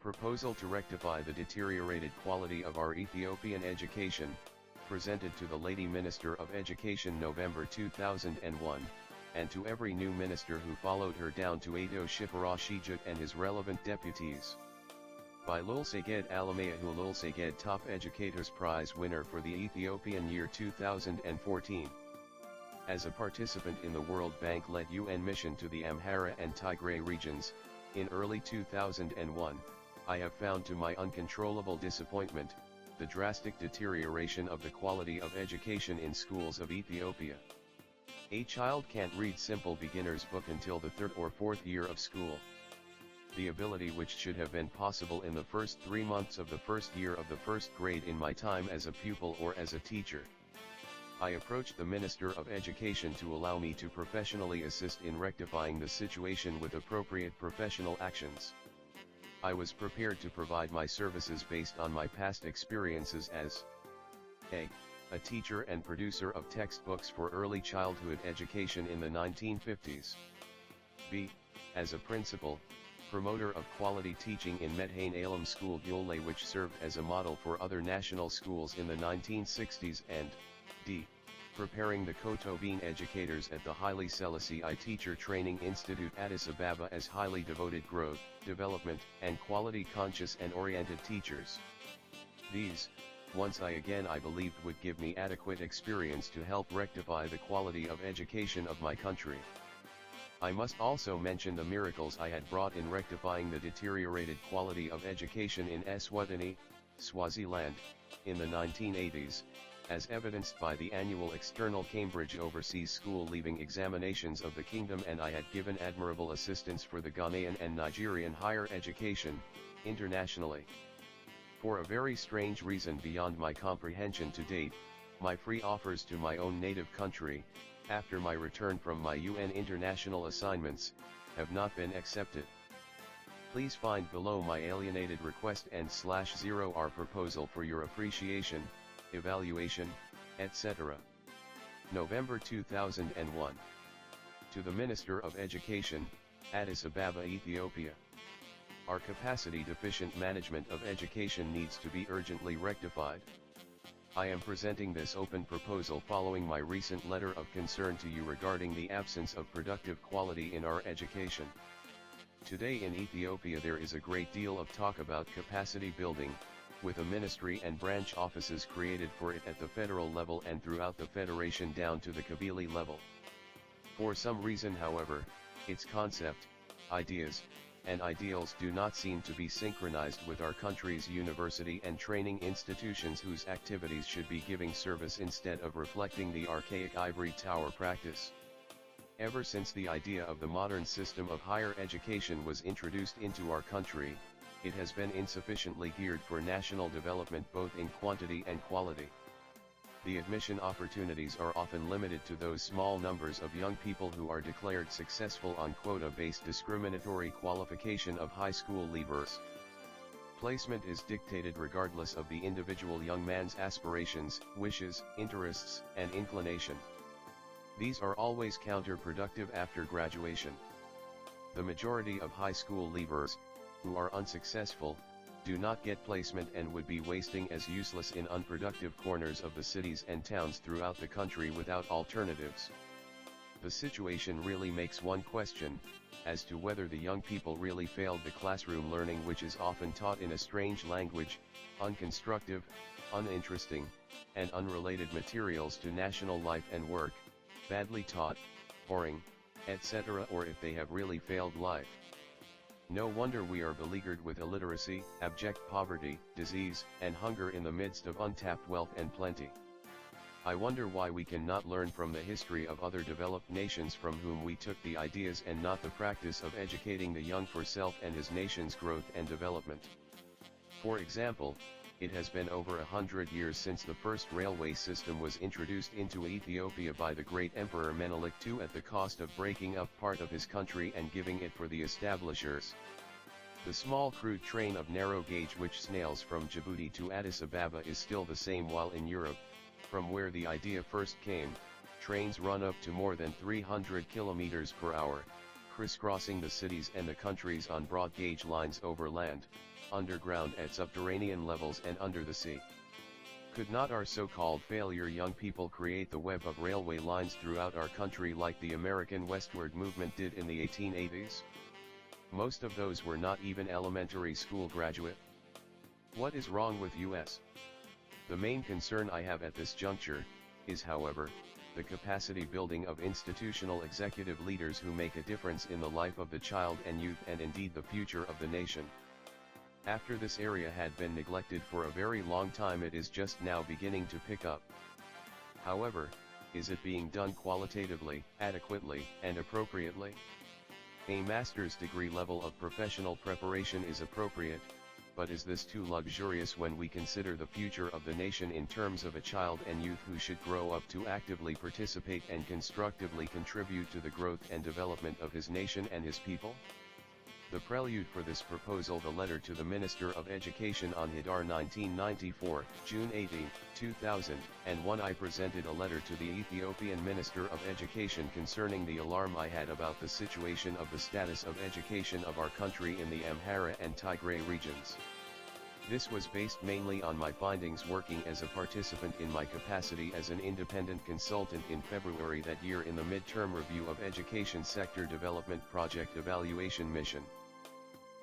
Proposal to rectify the deteriorated quality of our Ethiopian education, presented to the Lady Minister of Education November 2001, and to every new minister who followed her down to Ato Shifara Shijut and his relevant deputies. By Lulsegged Alameahu Lulsegged Top Educators Prize winner for the Ethiopian year 2014. As a participant in the World Bank-led UN mission to the Amhara and Tigray regions, in early 2001, I have found to my uncontrollable disappointment, the drastic deterioration of the quality of education in schools of Ethiopia. A child can't read simple beginner's book until the third or fourth year of school. The ability which should have been possible in the first 3 months of the first year of the first grade in my time as a pupil or as a teacher. I approached the Minister of Education to allow me to professionally assist in rectifying the situation with appropriate professional actions. I was prepared to provide my services based on my past experiences as a teacher and producer of textbooks for early childhood education in the 1950s. B. As a principal, promoter of quality teaching in Medhain Alam School Yole, which served as a model for other national schools in the 1960s, and D. Preparing the Kotobin educators at the Haile Selassie I Teacher Training Institute Addis Ababa as highly devoted growth, development, and quality conscious and oriented teachers. These, once I believed would give me adequate experience to help rectify the quality of education of my country. I must also mention the miracles I had brought in rectifying the deteriorated quality of education in Eswatini, Swaziland, in the 1980s, as evidenced by the annual external Cambridge Overseas School Leaving Examinations of the Kingdom, and I had given admirable assistance for the Ghanaian and Nigerian higher education, internationally. For a very strange reason beyond my comprehension to date, my free offers to my own native country, after my return from my UN international assignments, have not been accepted. Please find below my alienated request and /0 our proposal for your appreciation, evaluation, etc. November 2001. To the Minister of Education, Addis Ababa, Ethiopia. Our capacity-deficient management of education needs to be urgently rectified. I am presenting this open proposal following my recent letter of concern to you regarding the absence of productive quality in our education. Today in Ethiopia there is a great deal of talk about capacity building, with a ministry and branch offices created for it at the federal level and throughout the federation down to the Kabili level. For some reason, however, its concept, ideas, and ideals do not seem to be synchronized with our country's university and training institutions, whose activities should be giving service instead of reflecting the archaic ivory tower practice. Ever since the idea of the modern system of higher education was introduced into our country, it has been insufficiently geared for national development both in quantity and quality. The admission opportunities are often limited to those small numbers of young people who are declared successful on quota-based discriminatory qualification of high school leavers. Placement is dictated regardless of the individual young man's aspirations, wishes, interests, and inclination. These are always counterproductive after graduation. The majority of high school leavers, who are unsuccessful, do not get placement and would be wasting as useless in unproductive corners of the cities and towns throughout the country without alternatives. The situation really makes one question, as to whether the young people really failed the classroom learning, which is often taught in a strange language, unconstructive, uninteresting, and unrelated materials to national life and work, badly taught, boring, etc., or if they have really failed life. No wonder we are beleaguered with illiteracy, abject poverty, disease, and hunger in the midst of untapped wealth and plenty. I wonder why we cannot learn from the history of other developed nations from whom we took the ideas and not the practice of educating the young for self and his nation's growth and development. For example, it has been over 100 years since the first railway system was introduced into Ethiopia by the great Emperor Menelik II at the cost of breaking up part of his country and giving it for the establishers. The small crude train of narrow gauge which snails from Djibouti to Addis Ababa is still the same, while in Europe, from where the idea first came, trains run up to more than 300 km/h, crisscrossing the cities and the countries on broad gauge lines over land, underground at subterranean levels and under the sea. Could not our so-called failure young people create the web of railway lines throughout our country like the American westward movement did in the 1880s? Most of those were not even elementary school graduate. What is wrong with us? The main concern I have at this juncture is, however, the capacity building of institutional executive leaders who make a difference in the life of the child and youth and indeed the future of the nation. After this area had been neglected for a very long time, it is just now beginning to pick up. However, is it being done qualitatively, adequately, and appropriately? A master's degree level of professional preparation is appropriate, but is this too luxurious when we consider the future of the nation in terms of a child and youth who should grow up to actively participate and constructively contribute to the growth and development of his nation and his people? The prelude for this proposal, the letter to the Minister of Education on Hadar 1994, June 18, 2001. I presented a letter to the Ethiopian Minister of Education concerning the alarm I had about the situation of the status of education of our country in the Amhara and Tigray regions. This was based mainly on my findings working as a participant in my capacity as an independent consultant in February that year in the midterm review of Education Sector Development Project Evaluation Mission.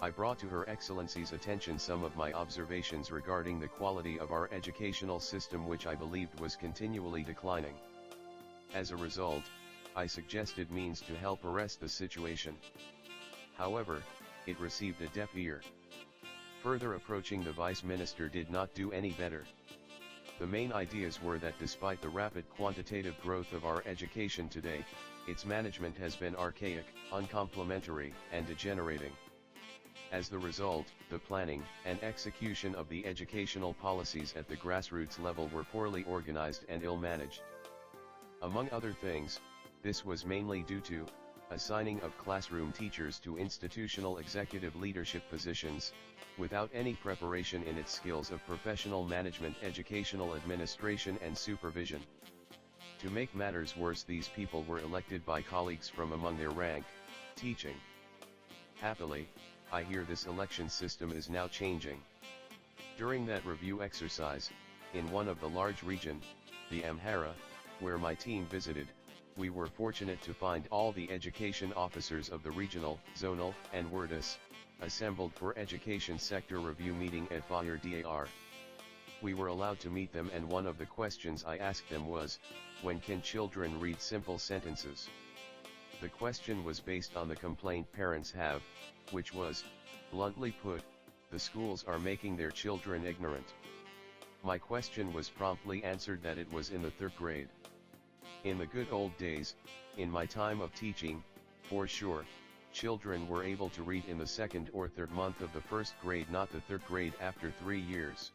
I brought to Her Excellency's attention some of my observations regarding the quality of our educational system, which I believed was continually declining. As a result, I suggested means to help arrest the situation. However, it received a deaf ear. Further approaching the Vice Minister did not do any better. The main ideas were that despite the rapid quantitative growth of our education today, its management has been archaic, uncomplimentary, and degenerating. As the result, the planning and execution of the educational policies at the grassroots level were poorly organized and ill-managed. Among other things, this was mainly due to assigning of classroom teachers to institutional executive leadership positions, without any preparation in its skills of professional management, educational administration and supervision. To make matters worse, these people were elected by colleagues from among their rank, teaching. Happily, I hear this election system is now changing. During that review exercise, in one of the large region, the Amhara, where my team visited, we were fortunate to find all the education officers of the regional, zonal, and WordUs, assembled for education sector review meeting at FIRDAR. We were allowed to meet them, and one of the questions I asked them was, when can children read simple sentences? The question was based on the complaint parents have, which was, bluntly put, the schools are making their children ignorant. My question was promptly answered that it was in the 3rd grade. In the good old days, in my time of teaching, for sure, children were able to read in the 2nd or 3rd month of the 1st grade, not the 3rd grade after 3 years.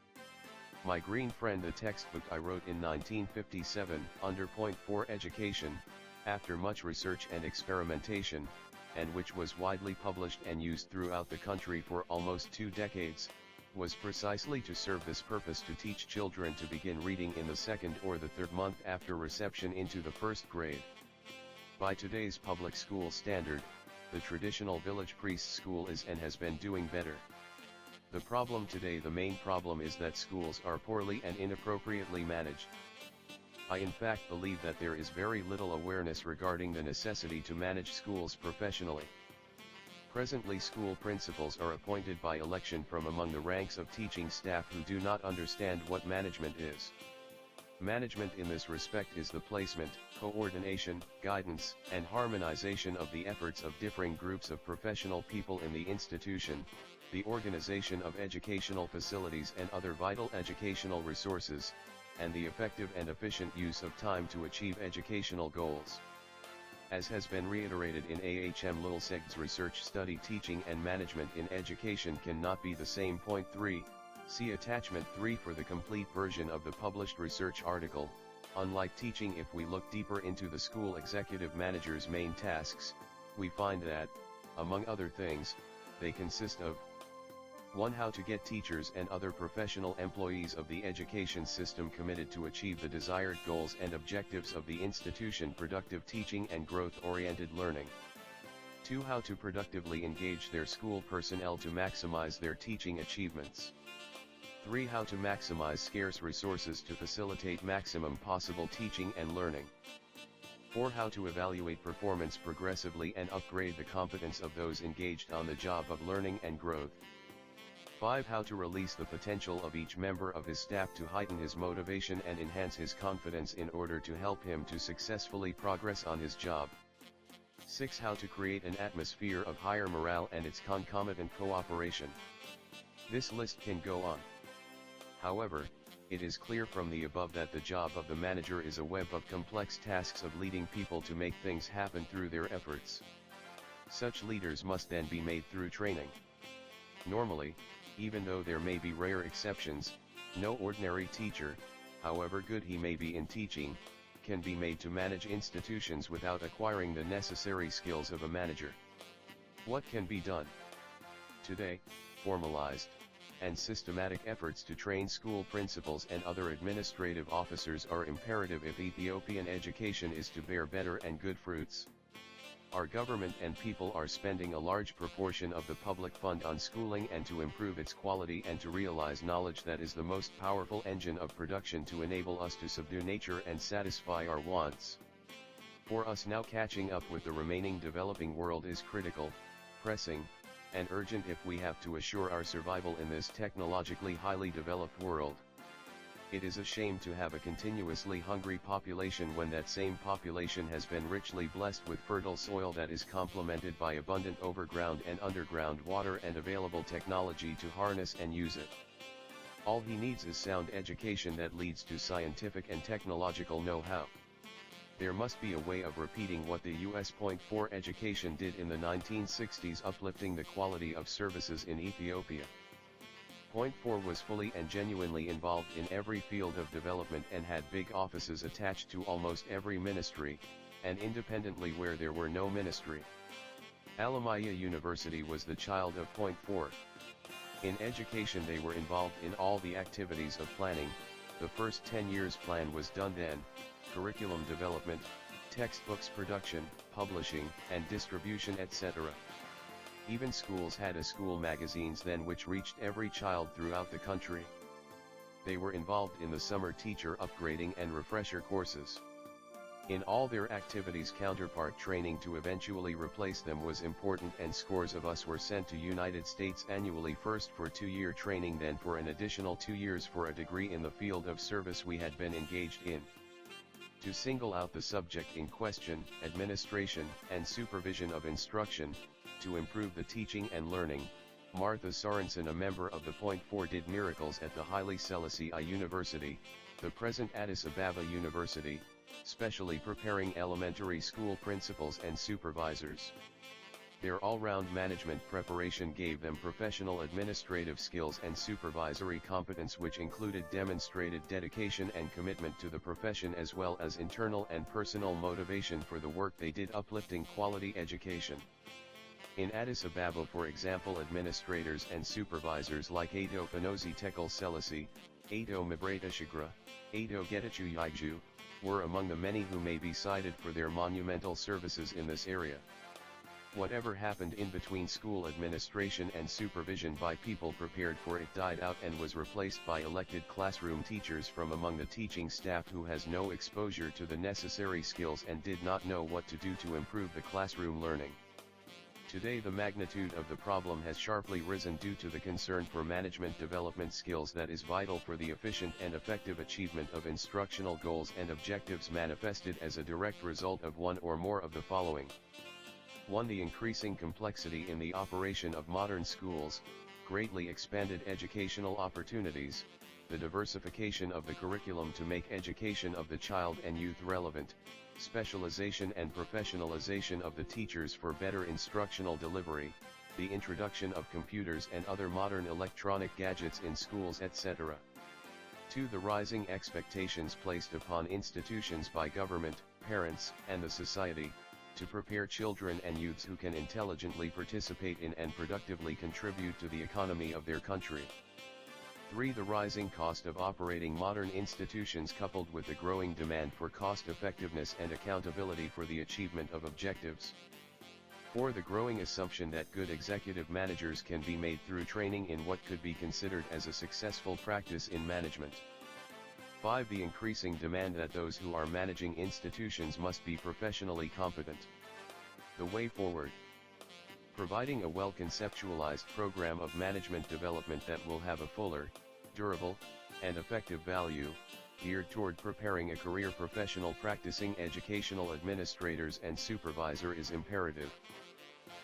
My green friend, the textbook I wrote in 1957, under point 4 education, after much research and experimentation, and which was widely published and used throughout the country for almost 2 decades, was precisely to serve this purpose, to teach children to begin reading in the 2nd or the 3rd month after reception into the 1st grade. By today's public school standard, the traditional village priest school is and has been doing better. The problem today, the main problem, is that schools are poorly and inappropriately managed. I in fact believe that there is very little awareness regarding the necessity to manage schools professionally. Presently, school principals are appointed by election from among the ranks of teaching staff who do not understand what management is. Management in this respect is the placement, coordination, guidance, and harmonization of the efforts of differing groups of professional people in the institution, the organization of educational facilities and other vital educational resources, and the effective and efficient use of time to achieve educational goals. As has been reiterated in A.H.M. Lulsegged's research study, teaching and management in education cannot be the same. Point 3, see attachment 3 for the complete version of the published research article. Unlike teaching, if we look deeper into the school executive manager's main tasks, we find that, among other things, they consist of 1. How to get teachers and other professional employees of the education system committed to achieve the desired goals and objectives of the institution: productive teaching and growth-oriented learning. 2. How to productively engage their school personnel to maximize their teaching achievements. 3. How to maximize scarce resources to facilitate maximum possible teaching and learning. 4. How to evaluate performance progressively and upgrade the competence of those engaged on the job of learning and growth. 5. How to release the potential of each member of his staff to heighten his motivation and enhance his confidence in order to help him to successfully progress on his job. 6. How to create an atmosphere of higher morale and its concomitant cooperation. This list can go on. However, it is clear from the above that the job of the manager is a web of complex tasks of leading people to make things happen through their efforts. Such leaders must then be made through training. Normally, even though there may be rare exceptions, no ordinary teacher, however good he may be in teaching, can be made to manage institutions without acquiring the necessary skills of a manager. What can be done? Today, formalized and systematic efforts to train school principals and other administrative officers are imperative if Ethiopian education is to bear better and good fruits. Our government and people are spending a large proportion of the public fund on schooling and to improve its quality and to realize knowledge that is the most powerful engine of production to enable us to subdue nature and satisfy our wants. For us now, catching up with the remaining developing world is critical, pressing, and urgent if we have to assure our survival in this technologically highly developed world. It is a shame to have a continuously hungry population when that same population has been richly blessed with fertile soil that is complemented by abundant overground and underground water and available technology to harness and use it. All he needs is sound education that leads to scientific and technological know-how. There must be a way of repeating what the U.S. Point 4 education did in the 1960s, uplifting the quality of services in Ethiopia. Point 4 was fully and genuinely involved in every field of development and had big offices attached to almost every ministry, and independently where there were no ministry. Alamaya University was the child of Point 4. In education they were involved in all the activities of planning. The first 10 years plan was done then, curriculum development, textbooks production, publishing, and distribution, etc. Even schools had school magazines then which reached every child throughout the country. They were involved in the summer teacher upgrading and refresher courses. In all their activities, counterpart training to eventually replace them was important, and scores of us were sent to United States annually, first for 2-year training, then for an additional 2 years for a degree in the field of service we had been engaged in. To single out the subject in question, administration and supervision of instruction, to improve the teaching and learning, Martha Sorensen, a member of the Point 4, did miracles at the Haile Selassie University, the present Addis Ababa University, specially preparing elementary school principals and supervisors. Their all-round management preparation gave them professional administrative skills and supervisory competence, which included demonstrated dedication and commitment to the profession, as well as internal and personal motivation for the work they did, uplifting quality education. In Addis Ababa, for example, administrators and supervisors like Ado Panosi Tekel Selassie, Ado Mabreta Shigra, Ado Getachew Yaiju, were among the many who may be cited for their monumental services in this area. Whatever happened in between school administration and supervision by people prepared for it died out and was replaced by elected classroom teachers from among the teaching staff who has no exposure to the necessary skills and did not know what to do to improve the classroom learning. Today the magnitude of the problem has sharply risen due to the concern for management development skills that is vital for the efficient and effective achievement of instructional goals and objectives, manifested as a direct result of one or more of the following. 1. The increasing complexity in the operation of modern schools, greatly expanded educational opportunities, the diversification of the curriculum to make education of the child and youth relevant, specialization and professionalization of the teachers for better instructional delivery, the introduction of computers and other modern electronic gadgets in schools, etc. 2. The rising expectations placed upon institutions by government, parents, and the society, to prepare children and youths who can intelligently participate in and productively contribute to the economy of their country. 3. The rising cost of operating modern institutions, coupled with the growing demand for cost effectiveness and accountability for the achievement of objectives. or the growing assumption that good executive managers can be made through training in what could be considered as a successful practice in management. 5. The increasing demand that those who are managing institutions must be professionally competent. The way forward. Providing a well-conceptualized program of management development that will have a fuller, durable, and effective value, geared toward preparing a career professional practicing educational administrators and supervisor is imperative.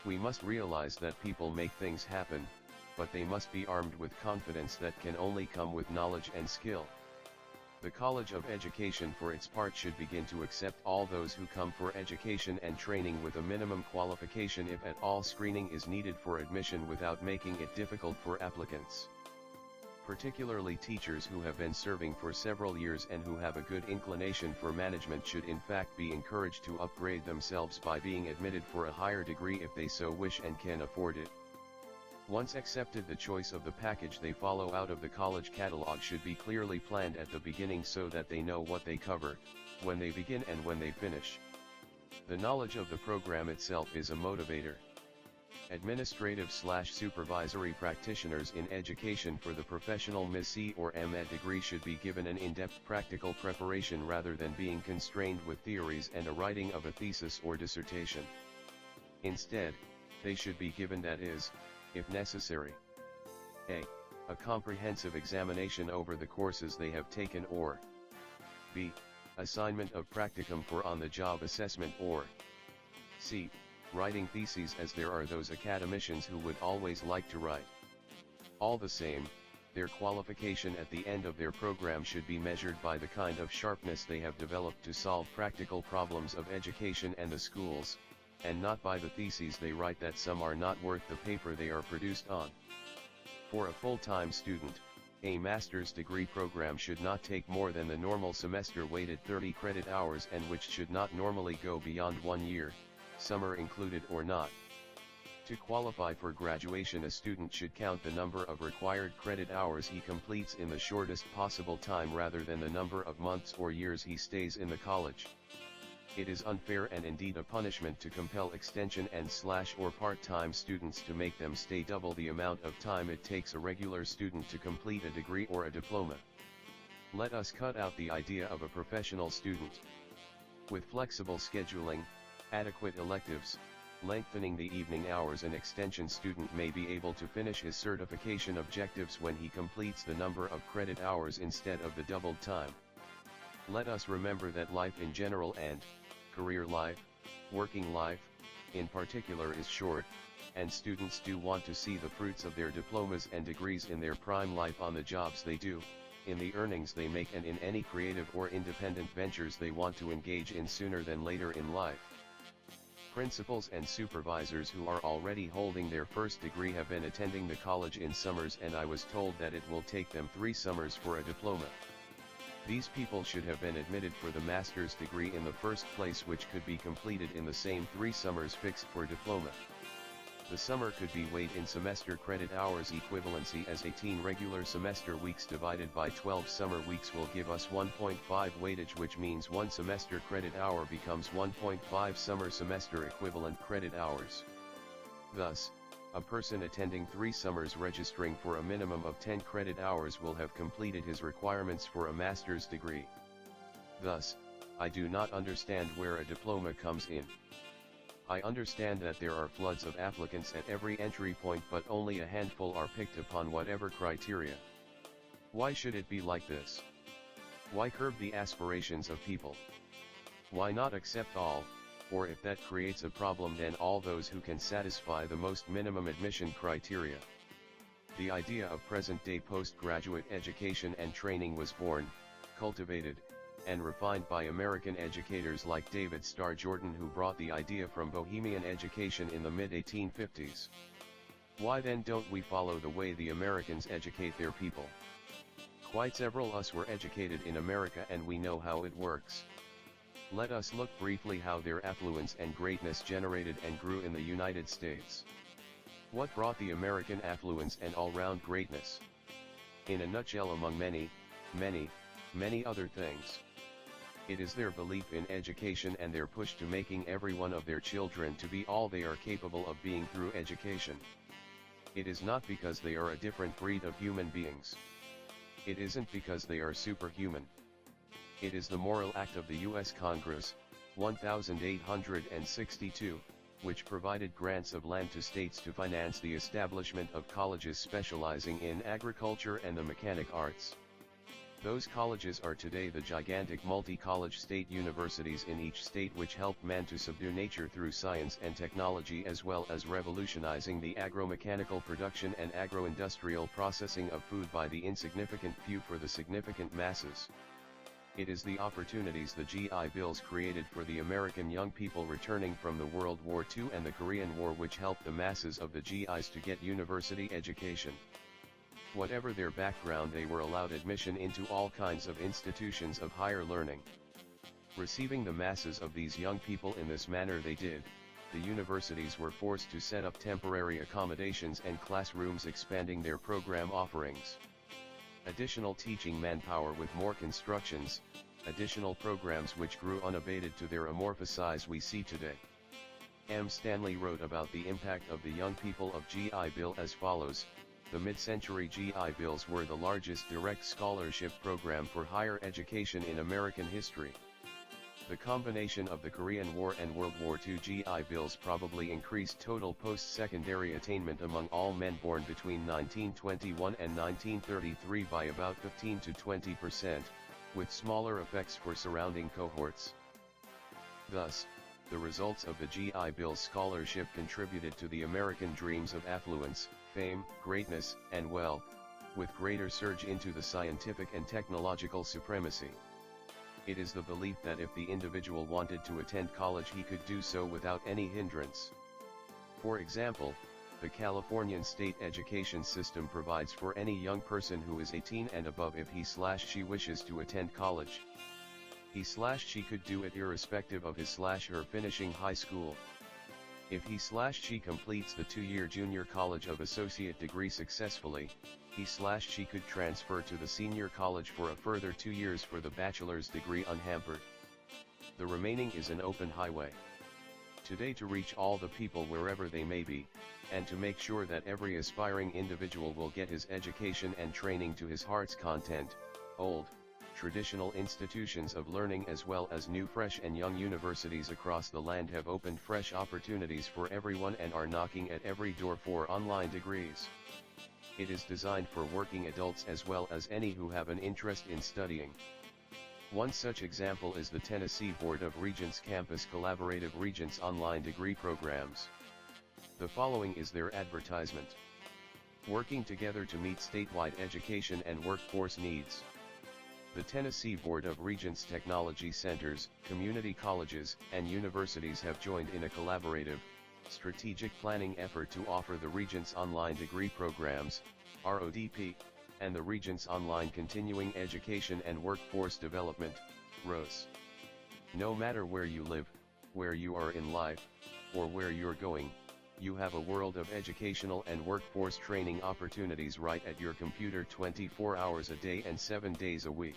We must realize that people make things happen, but they must be armed with confidence that can only come with knowledge and skill. The College of Education for its part should begin to accept all those who come for education and training with a minimum qualification if at all screening is needed for admission without making it difficult for applicants. Particularly teachers who have been serving for several years and who have a good inclination for management should in fact be encouraged to upgrade themselves by being admitted for a higher degree if they so wish and can afford it. Once accepted, the choice of the package they follow out of the college catalog should be clearly planned at the beginning so that they know what they cover, when they begin and when they finish. The knowledge of the program itself is a motivator. Administrative/supervisory practitioners in education for the professional MS.C or M.Ed degree should be given an in-depth practical preparation rather than being constrained with theories and a writing of a thesis or dissertation. Instead, they should be given, that is, if necessary, a comprehensive examination over the courses they have taken, or b. assignment of practicum for on-the-job assessment, or c. writing theses, as there are those academicians who would always like to write. All the same, their qualification at the end of their program should be measured by the kind of sharpness they have developed to solve practical problems of education and the schools, and not by the theses they write that some are not worth the paper they are produced on. For a full-time student, a master's degree program should not take more than the normal semester-weighted 30 credit hours, and which should not normally go beyond 1 year, summer included or not. To qualify for graduation, a student should count the number of required credit hours he completes in the shortest possible time rather than the number of months or years he stays in the college. It is unfair and indeed a punishment to compel extension and/or part-time students to make them stay double the amount of time it takes a regular student to complete a degree or a diploma. Let us cut out the idea of a professional student. With flexible scheduling, adequate electives, lengthening the evening hours, an extension student may be able to finish his certification objectives when he completes the number of credit hours instead of the doubled time. Let us remember that life in general and career life, working life, in particular is short, and students do want to see the fruits of their diplomas and degrees in their prime life on the jobs they do, in the earnings they make, and in any creative or independent ventures they want to engage in sooner than later in life. Principals and supervisors who are already holding their first degree have been attending the college in summers, and I was told that it will take them 3 summers for a diploma. These people should have been admitted for the master's degree in the first place, which could be completed in the same 3 summers fixed for diploma. The summer could be weighed in semester credit hours equivalency, as 18 regular semester weeks divided by 12 summer weeks will give us 1.5 weightage, which means 1 semester credit hour becomes 1.5 summer semester equivalent credit hours. Thus, a person attending 3 summers registering for a minimum of 10 credit hours will have completed his requirements for a master's degree. Thus, I do not understand where a diploma comes in. I understand that there are floods of applicants at every entry point, but only a handful are picked upon whatever criteria. Why should it be like this? Why curb the aspirations of people? Why not accept all, or if that creates a problem, then all those who can satisfy the most minimum admission criteria? The idea of present-day postgraduate education and training was born, cultivated, and refined by American educators like David Starr Jordan, who brought the idea from Bohemian education in the mid-1850s. Why then don't we follow the way the Americans educate their people? Quite several of us were educated in America and we know how it works. Let us look briefly how their affluence and greatness generated and grew in the United States. What brought the American affluence and all-round greatness? In a nutshell, among many other things, It is their belief in education and their push to making every one of their children to be all they are capable of being through education. It is not because they are a different breed of human beings. It isn't because they are superhuman. It is the moral act of the U.S. Congress, 1862, which provided grants of land to states to finance the establishment of colleges specializing in agriculture and the mechanic arts. Those colleges are today the gigantic multi-college state universities in each state, which help man to subdue nature through science and technology, as well as revolutionizing the agro-mechanical production and agro-industrial processing of food by the insignificant few for the significant masses. It is the opportunities the GI Bills created for the American young people returning from the World War II and the Korean War which helped the masses of the GIs to get university education. Whatever their background, they were allowed admission into all kinds of institutions of higher learning. Receiving the masses of these young people in this manner they did, the universities were forced to set up temporary accommodations and classrooms, expanding their program offerings. Additional teaching manpower with more constructions, additional programs which grew unabated to their amorphous size we see today. M. Stanley wrote about the impact of the young people of GI Bill as follows: the mid-century GI Bills were the largest direct scholarship program for higher education in American history. The combination of the Korean War and World War II GI Bills probably increased total post-secondary attainment among all men born between 1921 and 1933 by about 15 to 20%, with smaller effects for surrounding cohorts. Thus, the results of the GI Bill's scholarship contributed to the American dreams of affluence, fame, greatness, and wealth, with greater surge into the scientific and technological supremacy. It is the belief that if the individual wanted to attend college he could do so without any hindrance. For example, the Californian state education system provides for any young person who is 18 and above, if he/she wishes to attend college, he/she could do it irrespective of his/her finishing high school. If he/she completes the 2-year junior college of associate degree successfully, he/she could transfer to the senior college for a further 2 years for the bachelor's degree unhampered. The remaining is an open highway. Today, to reach all the people wherever they may be, and to make sure that every aspiring individual will get his education and training to his heart's content, old, traditional institutions of learning as well as new, fresh and young universities across the land have opened fresh opportunities for everyone and are knocking at every door for online degrees. It is designed for working adults as well as any who have an interest in studying. One such example is the Tennessee Board of Regents Campus Collaborative Regents Online Degree Programs. The following is their advertisement. Working together to meet statewide education and workforce needs. The Tennessee Board of Regents technology centers, community colleges, and universities have joined in a collaborative, strategic planning effort to offer the Regents Online Degree Programs, RODP, and the Regents Online Continuing Education and Workforce Development, ROS. No matter where you live, where you are in life, or where you're going, you have a world of educational and workforce training opportunities right at your computer 24 hours a day and 7 days a week.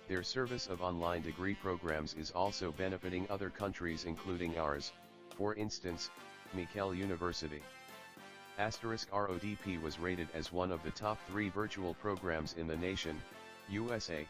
Their service of online degree programs is also benefiting other countries including ours, for instance, Mikel University. *RODP was rated as one of the top 3 virtual programs in the nation, USA,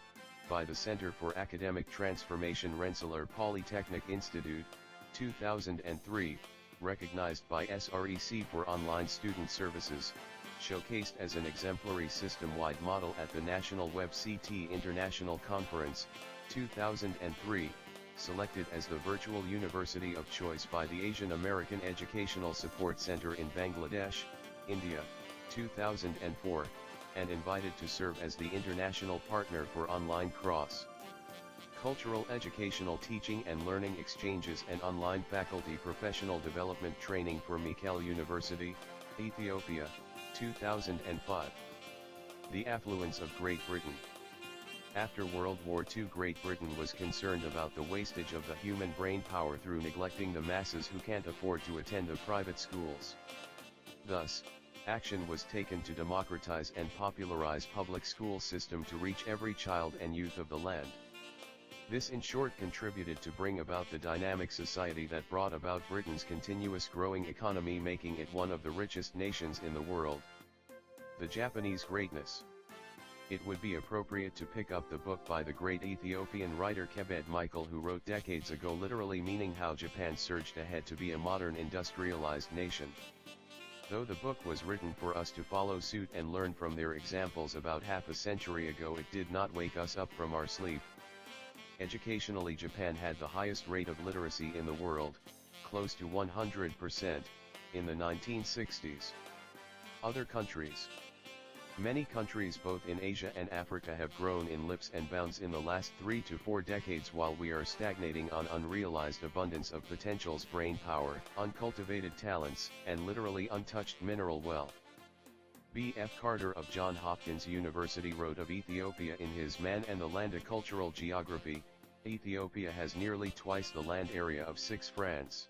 by the Center for Academic Transformation Rensselaer Polytechnic Institute, 2003, recognized by SREC for online student services, showcased as an exemplary system-wide model at the National Web CT International Conference, 2003, selected as the virtual university of choice by the Asian American Educational Support Center in Bangladesh, India, 2004, and invited to serve as the international partner for online cross-cultural educational teaching and learning exchanges and online faculty professional development training for Mikel University, Ethiopia, 2005. The affluence of Great Britain. After World War II, Great Britain was concerned about the wastage of the human brain power through neglecting the masses who can't afford to attend the private schools. Thus, action was taken to democratize and popularize public school system to reach every child and youth of the land. This in short contributed to bring about the dynamic society that brought about Britain's continuous growing economy, making it one of the richest nations in the world. The Japanese greatness. It would be appropriate to pick up the book by the great Ethiopian writer Kebede Michael, who wrote decades ago, literally meaning how Japan surged ahead to be a modern industrialized nation. Though the book was written for us to follow suit and learn from their examples about half a century ago, it did not wake us up from our sleep. Educationally, Japan had the highest rate of literacy in the world, close to 100%, in the 1960s. Other countries. Many countries both in Asia and Africa have grown in leaps and bounds in the last 3 to 4 decades, while we are stagnating on unrealized abundance of potentials, brain power, uncultivated talents, and literally untouched mineral wealth. B.F. Carter of Johns Hopkins University wrote of Ethiopia in his Man and the Land: A Cultural Geography. Ethiopia has nearly twice the land area of 6 France.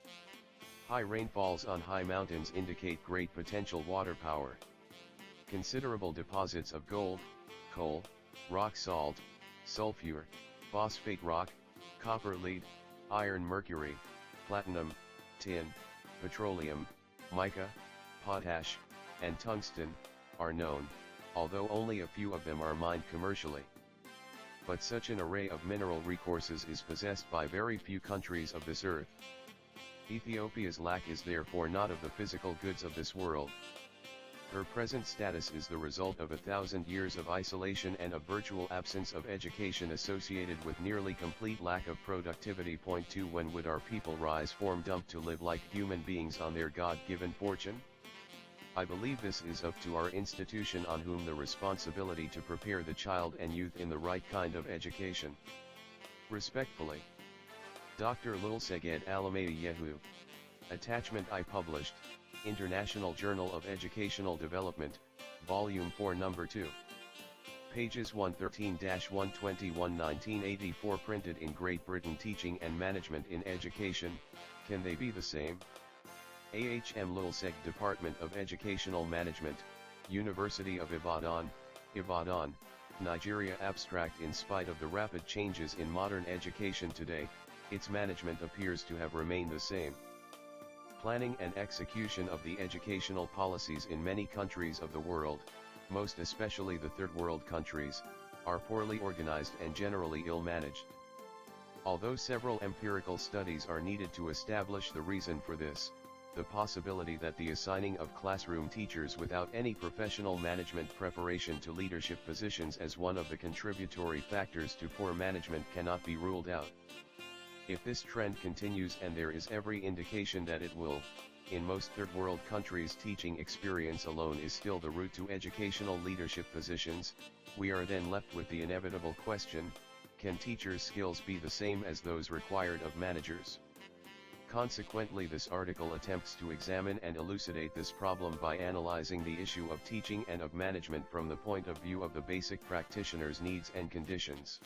High rainfalls on high mountains indicate great potential water power. Considerable deposits of gold, coal, rock salt, sulfur, phosphate rock, copper, lead, iron, mercury, platinum, tin, petroleum, mica, potash, and tungsten are known, although only a few of them are mined commercially. But such an array of mineral resources is possessed by very few countries of this earth. Ethiopia's lack is therefore not of the physical goods of this world. Her present status is the result of 1,000 years of isolation and a virtual absence of education associated with nearly complete lack of productivity. Point 2. When would our people rise from dump to live like human beings on their God-given fortune? I believe this is up to our institution, on whom the responsibility to prepare the child and youth in the right kind of education. Respectfully, Dr. Lulsegged Alameda Yehu. Attachment I published, International Journal of Educational Development, Volume 4 Number 2. Pages 113-121, 1984. Printed in Great Britain. Teaching and Management in Education, can they be the same? A.H.M. Lulsegged, Department of Educational Management, University of Ibadan, Ibadan, Nigeria. Abstract. In spite of the rapid changes in modern education today, its management appears to have remained the same. Planning and execution of the educational policies in many countries of the world, most especially the third world countries, are poorly organized and generally ill-managed. Although several empirical studies are needed to establish the reason for this, the possibility that the assigning of classroom teachers without any professional management preparation to leadership positions as one of the contributory factors to poor management cannot be ruled out. If this trend continues, and there is every indication that it will, in most third world countries teaching experience alone is still the route to educational leadership positions, we are then left with the inevitable question: can teachers' skills be the same as those required of managers? Consequently, this article attempts to examine and elucidate this problem by analyzing the issue of teaching and of management from the point of view of the basic practitioner's needs and conditions.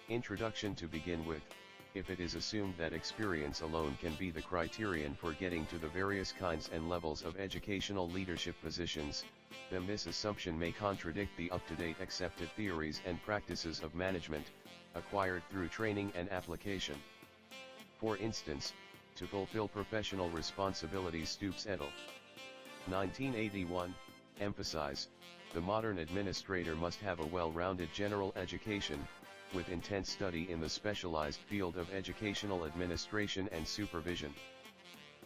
Introduction. To begin with, if it is assumed that experience alone can be the criterion for getting to the various kinds and levels of educational leadership positions, then this assumption may contradict the up-to-date accepted theories and practices of management, acquired through training and application. For instance, to fulfill professional responsibilities, Stoops et al. 1981, emphasize, the modern administrator must have a well-rounded general education, with intense study in the specialized field of educational administration and supervision.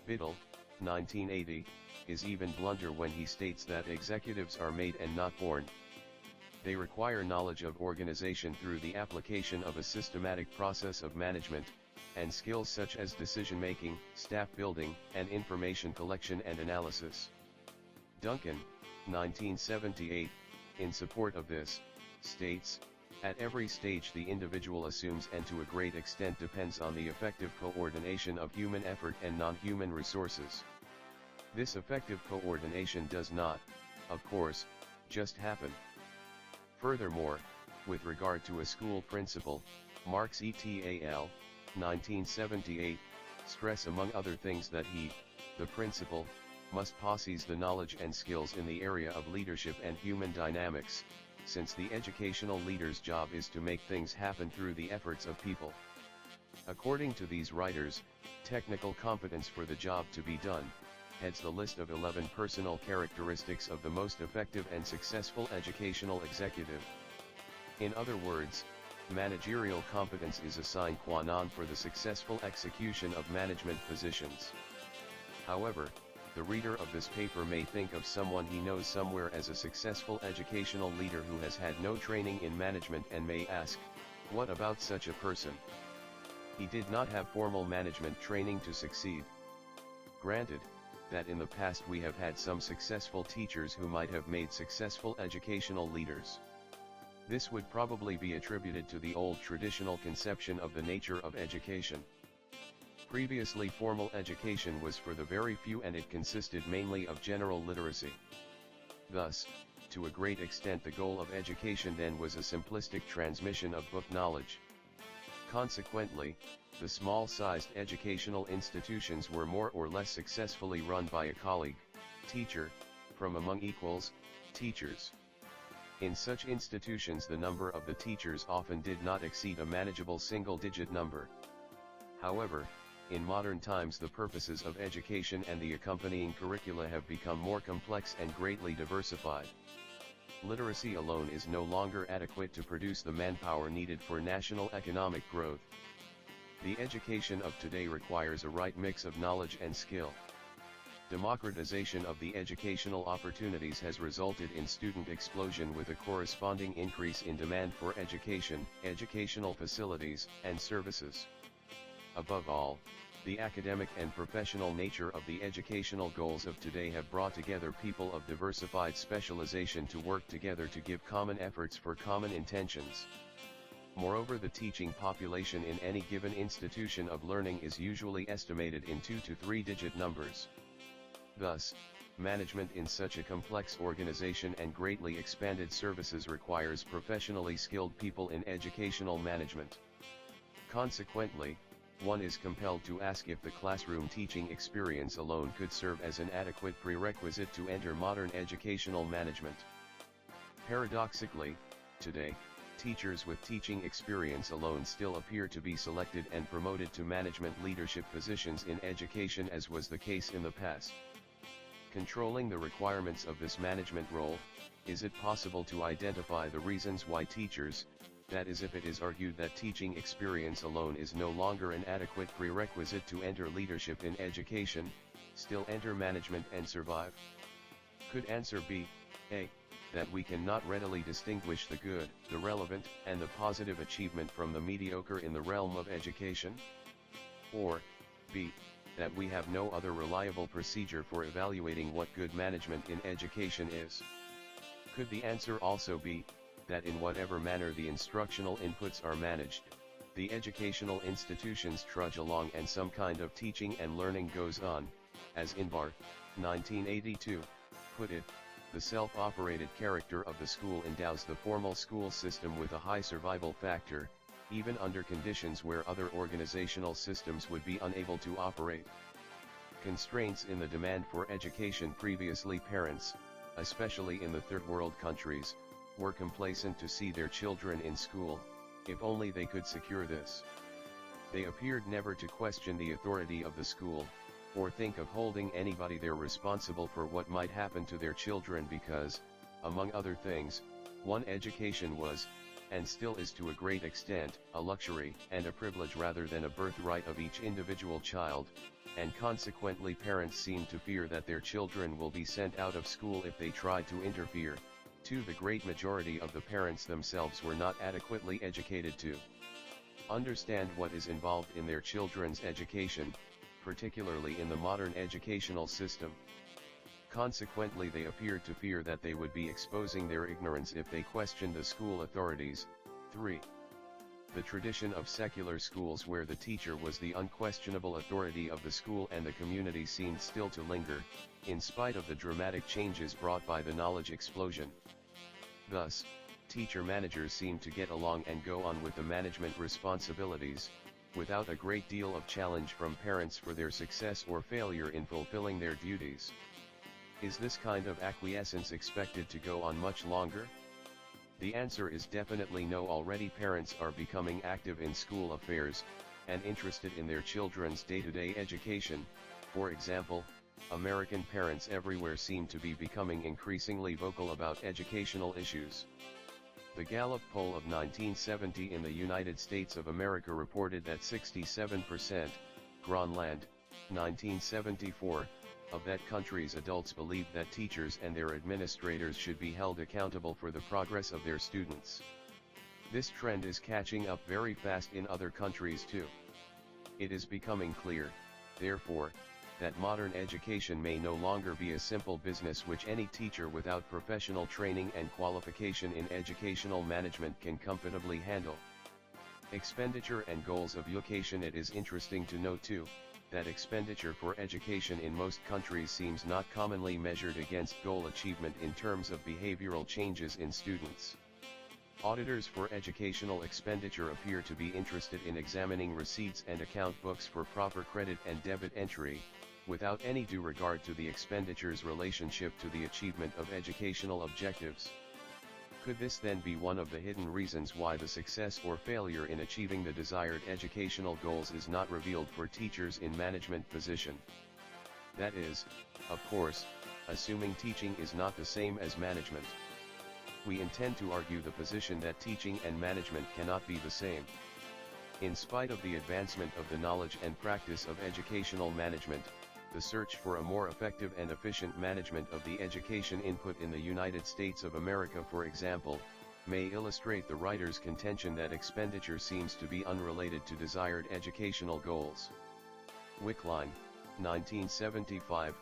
Biddle, 1980, is even blunter when he states that executives are made and not born. They require knowledge of organization through the application of a systematic process of management, and skills such as decision-making, staff building, and information collection and analysis. Duncan, 1978, in support of this, states, at every stage the individual assumes and to a great extent depends on the effective coordination of human effort and non-human resources. This effective coordination does not, of course, just happen. Furthermore, with regard to a school principal, Marx et al., 1978, stress among other things that he, the principal, must possess the knowledge and skills in the area of leadership and human dynamics, since the educational leader's job is to make things happen through the efforts of people. According to these writers, technical competence for the job to be done heads the list of 11 personal characteristics of the most effective and successful educational executive. In other words, managerial competence is a sine qua non for the successful execution of management positions. However, the reader of this paper may think of someone he knows somewhere as a successful educational leader who has had no training in management and may ask, what about such a person? He did not have formal management training to succeed. Granted, that in the past we have had some successful teachers who might have made successful educational leaders. This would probably be attributed to the old traditional conception of the nature of education. Previously, formal education was for the very few and it consisted mainly of general literacy. Thus, to a great extent the goal of education then was a simplistic transmission of book knowledge. Consequently, the small-sized educational institutions were more or less successfully run by a colleague, teacher, from among equals, teachers. In such institutions the number of the teachers often did not exceed a manageable single-digit number. However, in modern times the purposes of education and the accompanying curricula have become more complex and greatly diversified. Literacy alone is no longer adequate to produce the manpower needed for national economic growth. The education of today requires a right mix of knowledge and skill. Democratization of the educational opportunities has resulted in student explosion with a corresponding increase in demand for education, educational facilities, and services. Above all, the academic and professional nature of the educational goals of today have brought together people of diversified specialization to work together to give common efforts for common intentions. Moreover, the teaching population in any given institution of learning is usually estimated in 2 to 3 digit numbers. Thus, management in such a complex organization and greatly expanded services requires professionally skilled people in educational management. Consequently, one is compelled to ask if the classroom teaching experience alone could serve as an adequate prerequisite to enter modern educational management. Paradoxically, today, teachers with teaching experience alone still appear to be selected and promoted to management leadership positions in education as was the case in the past. Controlling the requirements of this management role, is it possible to identify the reasons why teachers, that is if it is argued that teaching experience alone is no longer an adequate prerequisite to enter leadership in education, still enter management and survive? Could answer be, A, that we cannot readily distinguish the good, the relevant, and the positive achievement from the mediocre in the realm of education? Or, B, that we have no other reliable procedure for evaluating what good management in education is? Could the answer also be, that in whatever manner the instructional inputs are managed, the educational institutions trudge along and some kind of teaching and learning goes on, as Inbar, 1982, put it, the self-operated character of the school endows the formal school system with a high survival factor, even under conditions where other organizational systems would be unable to operate. Constraints in the demand for education. Previously, parents, especially in the third world countries, were complacent to see their children in school, if only they could secure this. They appeared never to question the authority of the school, or think of holding anybody there responsible for what might happen to their children because, among other things, one, education was, and still is to a great extent, a luxury and a privilege rather than a birthright of each individual child, and consequently parents seem to fear that their children will be sent out of school if they try to interfere. 2. The great majority of the parents themselves were not adequately educated to understand what is involved in their children's education, particularly in the modern educational system. Consequently, they appeared to fear that they would be exposing their ignorance if they questioned the school authorities. 3. The tradition of secular schools where the teacher was the unquestionable authority of the school and the community seemed still to linger, in spite of the dramatic changes brought by the knowledge explosion. Thus, teacher-managers seemed to get along and go on with the management responsibilities, without a great deal of challenge from parents for their success or failure in fulfilling their duties. Is this kind of acquiescence expected to go on much longer? The answer is definitely no. Already parents are becoming active in school affairs, and interested in their children's day-to-day education. For example, American parents everywhere seem to be becoming increasingly vocal about educational issues. The Gallup poll of 1970 in the United States of America reported that 67%, Gronland, 1974, of that country's adults believed that teachers and their administrators should be held accountable for the progress of their students. This trend is catching up very fast in other countries too. It is becoming clear, therefore, that modern education may no longer be a simple business which any teacher without professional training and qualification in educational management can comfortably handle. Expenditure and goals of education. It is interesting to note too, that expenditure for education in most countries seems not commonly measured against goal achievement in terms of behavioral changes in students. Auditors for educational expenditure appear to be interested in examining receipts and account books for proper credit and debit entry, without any due regard to the expenditure's relationship to the achievement of educational objectives. Could this then be one of the hidden reasons why the success or failure in achieving the desired educational goals is not revealed for teachers in management position? That is, of course, assuming teaching is not the same as management. We intend to argue the position that teaching and management cannot be the same. In spite of the advancement of the knowledge and practice of educational management, the search for a more effective and efficient management of the education input in the United States of America, for example, may illustrate the writer's contention that expenditure seems to be unrelated to desired educational goals. Wickline, 1975,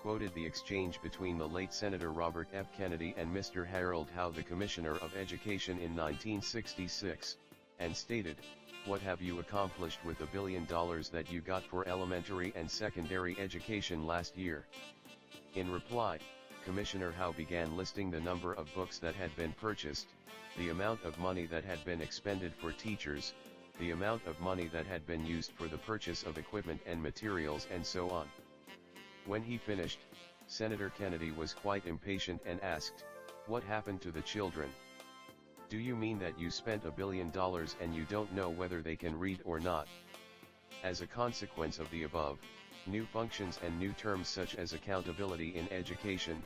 quoted the exchange between the late Senator Robert F. Kennedy and Mr. Harold Howe, the Commissioner of Education, in 1966, and stated, "What have you accomplished with the $1 billion that you got for elementary and secondary education last year?" In reply, Commissioner Howe began listing the number of books that had been purchased, the amount of money that had been expended for teachers, the amount of money that had been used for the purchase of equipment and materials, and so on. When he finished, Senator Kennedy was quite impatient and asked, "What happened to the children? Do you mean that you spent $1 billion and you don't know whether they can read or not?" As a consequence of the above, new functions and new terms such as accountability in education,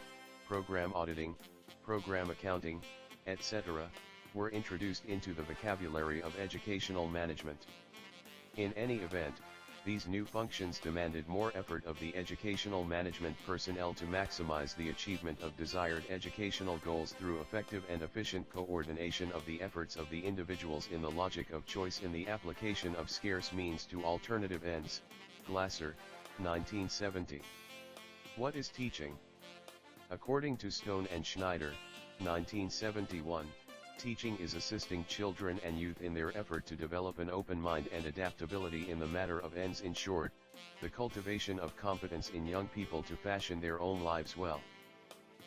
program auditing, program accounting, etc., were introduced into the vocabulary of educational management. In any event, these new functions demanded more effort of the educational management personnel to maximize the achievement of desired educational goals through effective and efficient coordination of the efforts of the individuals in the logic of choice in the application of scarce means to alternative ends. Glasser, 1970. What is teaching? According to Stone and Schneider, 1971, teaching is assisting children and youth in their effort to develop an open mind and adaptability in the matter of ends. In short, the cultivation of competence in young people to fashion their own lives well.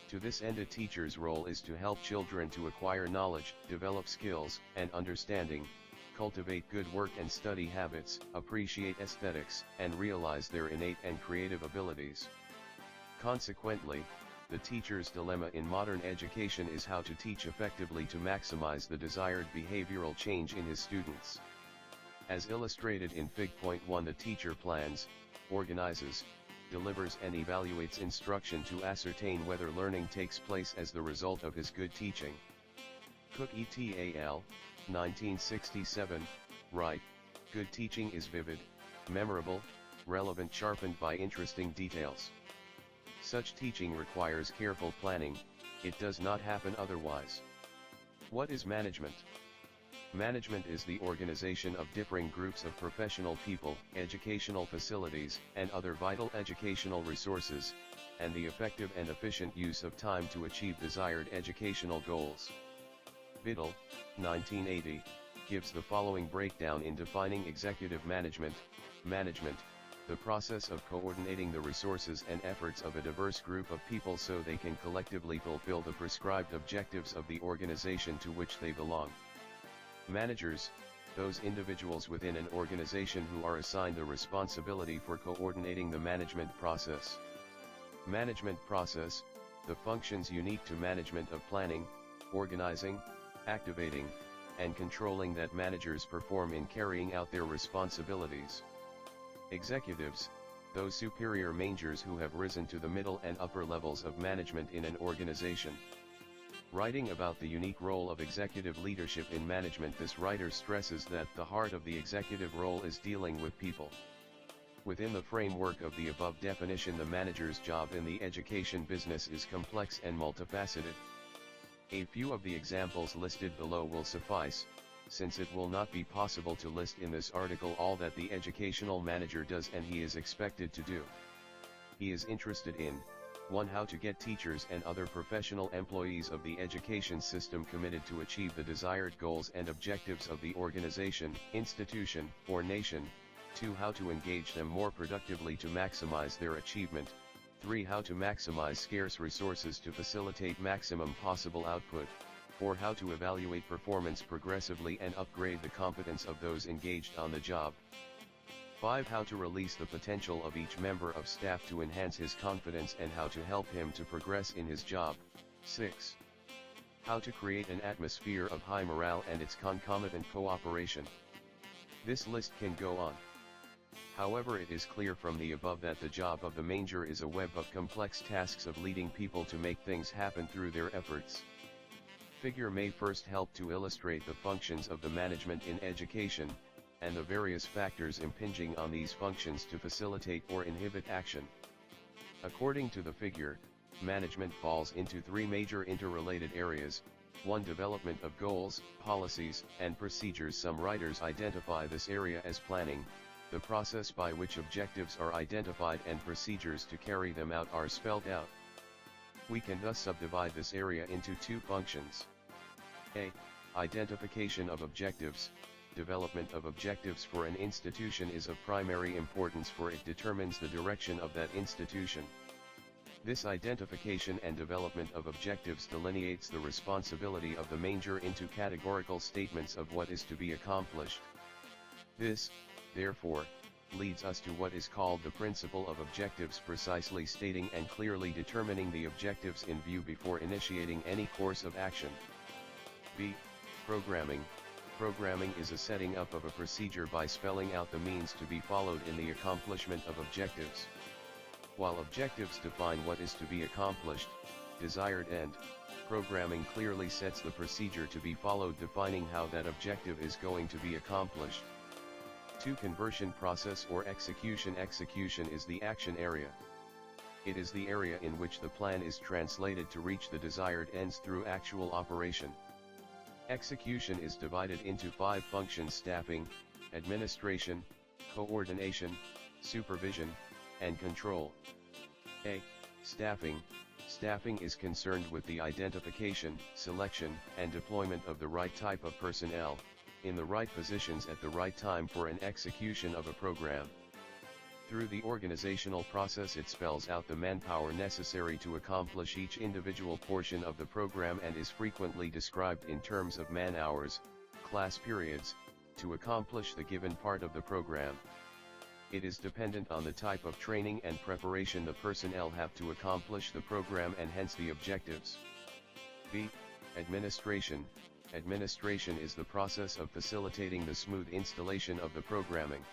To this end, a teacher's role is to help children to acquire knowledge, develop skills and understanding, cultivate good work and study habits, appreciate aesthetics, and realize their innate and creative abilities. Consequently, the teacher's dilemma in modern education is how to teach effectively to maximize the desired behavioral change in his students. As illustrated in Fig. 1, the teacher plans, organizes, delivers and evaluates instruction to ascertain whether learning takes place as the result of his good teaching. Cook et al., 1967, write, "Good teaching is vivid, memorable, relevant, sharpened by interesting details. Such teaching requires careful planning, it does not happen otherwise." What is management? Management is the organization of differing groups of professional people, educational facilities, and other vital educational resources, and the effective and efficient use of time to achieve desired educational goals. Biddle, 1980, gives the following breakdown in defining executive management: management, the process of coordinating the resources and efforts of a diverse group of people so they can collectively fulfill the prescribed objectives of the organization to which they belong. Managers, those individuals within an organization who are assigned the responsibility for coordinating the management process. Management process, the functions unique to management of planning, organizing, activating, and controlling that managers perform in carrying out their responsibilities. Executives, those superior managers who have risen to the middle and upper levels of management in an organization. Writing about the unique role of executive leadership in management, this writer stresses that the heart of the executive role is dealing with people. Within the framework of the above definition, the manager's job in the education business is complex and multifaceted. A few of the examples listed below will suffice, since it will not be possible to list in this article all that the educational manager does and he is expected to do. He is interested in 1. How to get teachers and other professional employees of the education system committed to achieve the desired goals and objectives of the organization, institution, or nation. 2. How to engage them more productively to maximize their achievement. 3. How to maximize scarce resources to facilitate maximum possible output. 4. How to evaluate performance progressively and upgrade the competence of those engaged on the job. 5. How to release the potential of each member of staff to enhance his confidence and how to help him to progress in his job. 6. How to create an atmosphere of high morale and its concomitant cooperation. This list can go on. However, it is clear from the above that the job of the manager is a web of complex tasks of leading people to make things happen through their efforts. Figure may first help to illustrate the functions of the management in education, and the various factors impinging on these functions to facilitate or inhibit action. According to the figure, management falls into 3 major interrelated areas. 1. Development of goals, policies, and procedures. Some writers identify this area as planning. The process by which objectives are identified and procedures to carry them out are spelled out. We can thus subdivide this area into 2 functions. A. Identification of objectives. Development of objectives for an institution is of primary importance, for it determines the direction of that institution. This identification and development of objectives delineates the responsibility of the manager into categorical statements of what is to be accomplished. This, therefore, leads us to what is called the principle of objectives, precisely stating and clearly determining the objectives in view before initiating any course of action. B. Programming. Programming is a setting up of a procedure by spelling out the means to be followed in the accomplishment of objectives. While objectives define what is to be accomplished, desired end, programming clearly sets the procedure to be followed, defining how that objective is going to be accomplished. 2. Conversion process or execution. Execution is the action area. It is the area in which the plan is translated to reach the desired ends through actual operation. Execution is divided into 5 functions: staffing, administration, coordination, supervision, and control. A. Staffing. Staffing is concerned with the identification, selection, and deployment of the right type of personnel, in the right positions at the right time for an execution of a program. Through the organizational process, it spells out the manpower necessary to accomplish each individual portion of the program and is frequently described in terms of man-hours, class periods, to accomplish the given part of the program. It is dependent on the type of training and preparation the personnel have to accomplish the program and hence the objectives. B. Administration. Administration is the process of facilitating the smooth installation of the programming.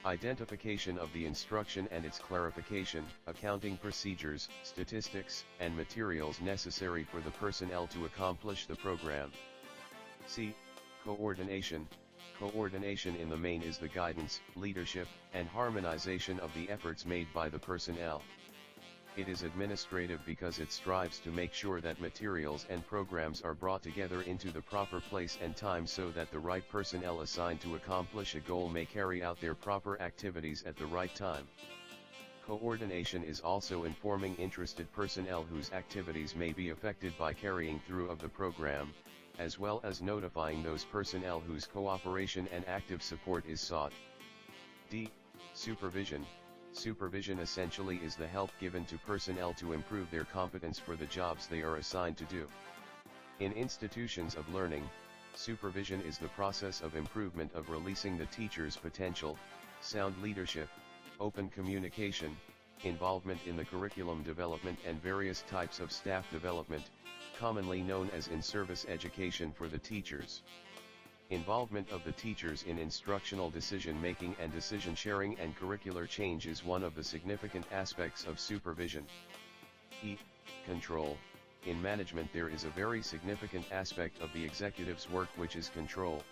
Identification of the instruction and its clarification, accounting procedures, statistics, and materials necessary for the personnel to accomplish the program. C. Coordination. Coordination in the main is the guidance, leadership, and harmonization of the efforts made by the personnel. It is administrative because it strives to make sure that materials and programs are brought together into the proper place and time so that the right personnel assigned to accomplish a goal may carry out their proper activities at the right time. Coordination is also informing interested personnel whose activities may be affected by carrying through of the program, as well as notifying those personnel whose cooperation and active support is sought. D. Supervision. Supervision essentially is the help given to personnel to improve their competence for the jobs they are assigned to do. In institutions of learning, supervision is the process of improvement of releasing the teacher's potential, sound leadership, open communication, involvement in the curriculum development and various types of staff development, commonly known as in-service education for the teachers. Involvement of the teachers in instructional decision-making and decision-sharing and curricular change is one of the significant aspects of supervision. Control. In management there is a very significant aspect of the executive's work, which is control.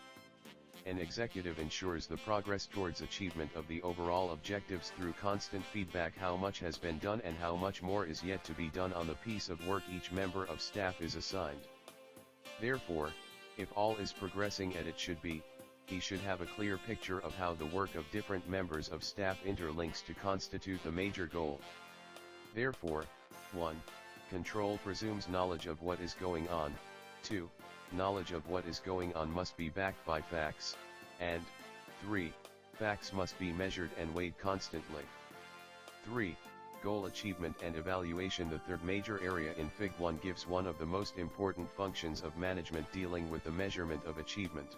An executive ensures the progress towards achievement of the overall objectives through constant feedback, how much has been done and how much more is yet to be done on the piece of work each member of staff is assigned. Therefore, if all is progressing as it should be, he should have a clear picture of how the work of different members of staff interlinks to constitute the major goal. Therefore, 1. Control presumes knowledge of what is going on. 2. Knowledge of what is going on must be backed by facts, and 3. Facts must be measured and weighed constantly. 3. Goal achievement and evaluation. The third major area in Fig 1 gives one of the most important functions of management, dealing with the measurement of achievement.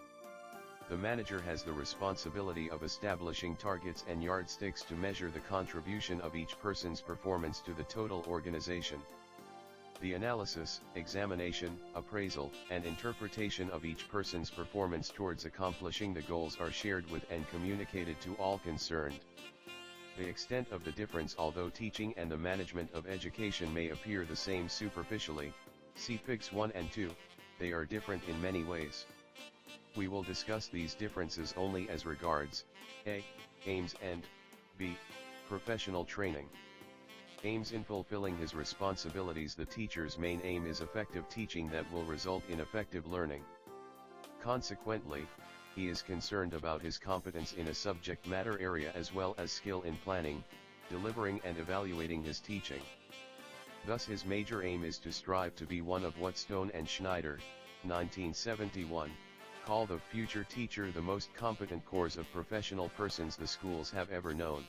The manager has the responsibility of establishing targets and yardsticks to measure the contribution of each person's performance to the total organization. The analysis, examination, appraisal, and interpretation of each person's performance towards accomplishing the goals are shared with and communicated to all concerned. The extent of the difference, although teaching and the management of education may appear the same superficially, see Figs 1 and 2, they are different in many ways. We will discuss these differences only as regards A. Aims and B. Professional training. Aims. In fulfilling his responsibilities, the teacher's main aim is effective teaching that will result in effective learning. Consequently, he is concerned about his competence in a subject matter area as well as skill in planning, delivering and evaluating his teaching. Thus his major aim is to strive to be one of what Stone and Schneider, 1971, call the future teacher, the most competent corps of professional persons the schools have ever known.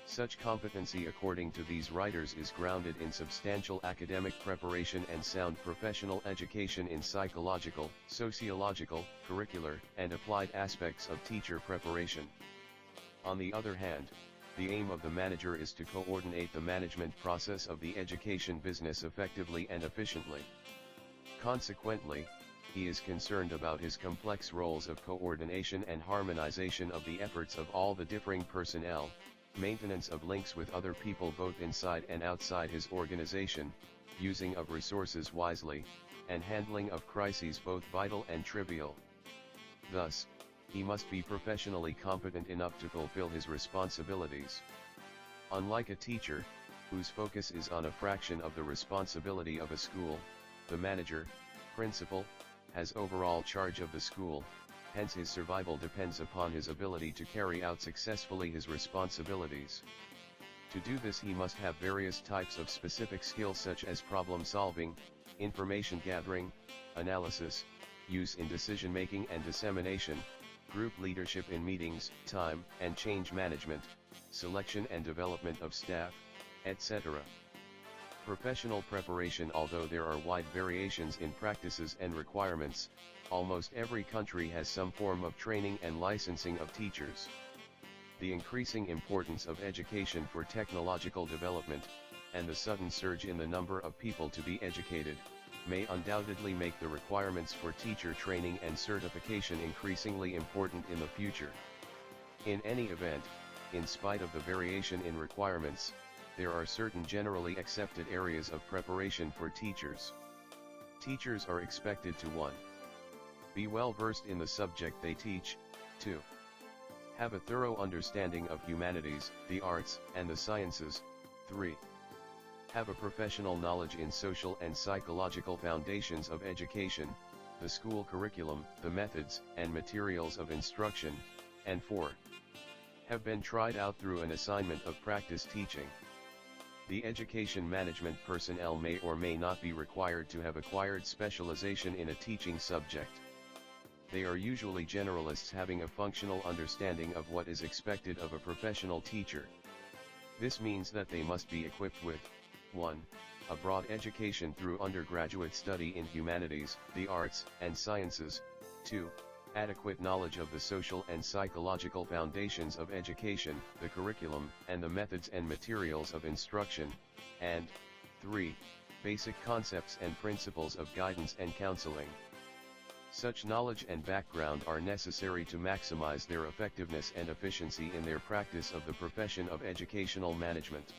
Such competency, according to these writers, is grounded in substantial academic preparation and sound professional education in psychological, sociological, curricular, and applied aspects of teacher preparation. On the other hand, the aim of the manager is to coordinate the management process of the education business effectively and efficiently. Consequently, he is concerned about his complex roles of coordination and harmonization of the efforts of all the differing personnel, maintenance of links with other people both inside and outside his organization, using of resources wisely, and handling of crises both vital and trivial. Thus, he must be professionally competent enough to fulfill his responsibilities. Unlike a teacher, whose focus is on a fraction of the responsibility of a school, the manager, principal, has overall charge of the school. Hence his survival depends upon his ability to carry out successfully his responsibilities. To do this he must have various types of specific skills such as problem solving, information gathering, analysis, use in decision making and dissemination, group leadership in meetings, time and change management, selection and development of staff, etc. Professional preparation. Although there are wide variations in practices and requirements, almost every country has some form of training and licensing of teachers. The increasing importance of education for technological development, and the sudden surge in the number of people to be educated, may undoubtedly make the requirements for teacher training and certification increasingly important in the future. In any event, in spite of the variation in requirements, there are certain generally accepted areas of preparation for teachers. Teachers are expected to 1. Be well versed in the subject they teach. 2. Have a thorough understanding of humanities, the arts, and the sciences. 3. Have a professional knowledge in social and psychological foundations of education, the school curriculum, the methods and materials of instruction. And 4. Have been tried out through an assignment of practice teaching. The education management personnel may or may not be required to have acquired specialization in a teaching subject. They are usually generalists having a functional understanding of what is expected of a professional teacher. This means that they must be equipped with 1. A broad education through undergraduate study in humanities, the arts, and sciences. 2. Adequate knowledge of the social and psychological foundations of education, the curriculum, and the methods and materials of instruction. And 3. basic concepts and principles of guidance and counseling. Such knowledge and background are necessary to maximize their effectiveness and efficiency in their practice of the profession of educational management.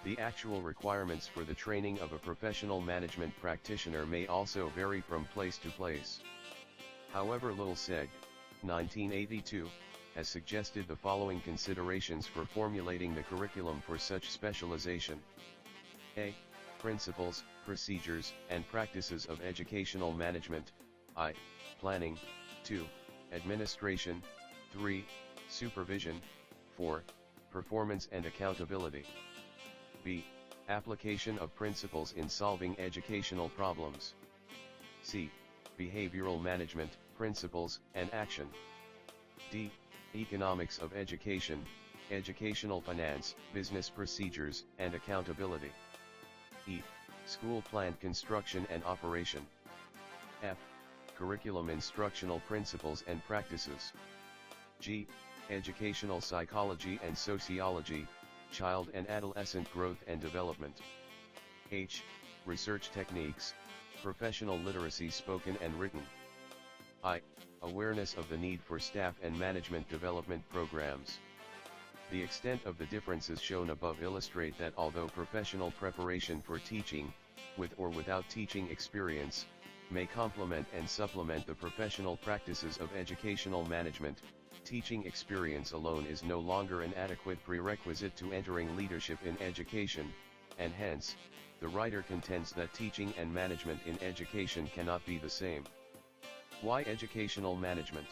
The actual requirements for the training of a professional management practitioner may also vary from place to place. However, Lulsegged, 1982, has suggested the following considerations for formulating the curriculum for such specialization. A. Principles, procedures, and practices of educational management. I. Planning. 2. Administration. 3. Supervision. 4. Performance and accountability. B. Application of principles in solving educational problems. C. Behavioral management, principles, and action. D. Economics of education, educational finance, business procedures, and accountability. E. School plan construction and operation. F. Curriculum instructional principles and practices. G. Educational psychology and sociology, child and adolescent growth and development. H. Research techniques, professional literacy spoken and written. I. Awareness of the need for staff and management development programs. The extent of the differences shown above illustrate that although professional preparation for teaching, with or without teaching experience, may complement and supplement the professional practices of educational management, teaching experience alone is no longer an adequate prerequisite to entering leadership in education, and hence, the writer contends that teaching and management in education cannot be the same. Why educational management?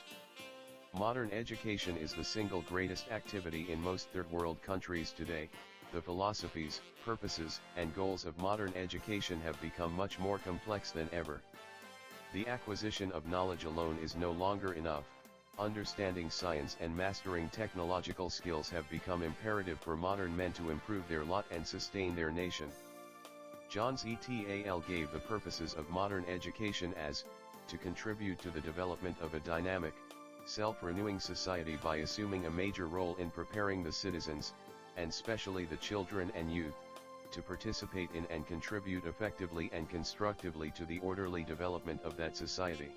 Modern education is the single greatest activity in most third-world countries today. The philosophies, purposes, and goals of modern education have become much more complex than ever. The acquisition of knowledge alone is no longer enough. Understanding science and mastering technological skills have become imperative for modern men to improve their lot and sustain their nation. Johns et al. Gave the purposes of modern education as, to contribute to the development of a dynamic, self-renewing society by assuming a major role in preparing the citizens, and specially the children and youth, to participate in and contribute effectively and constructively to the orderly development of that society.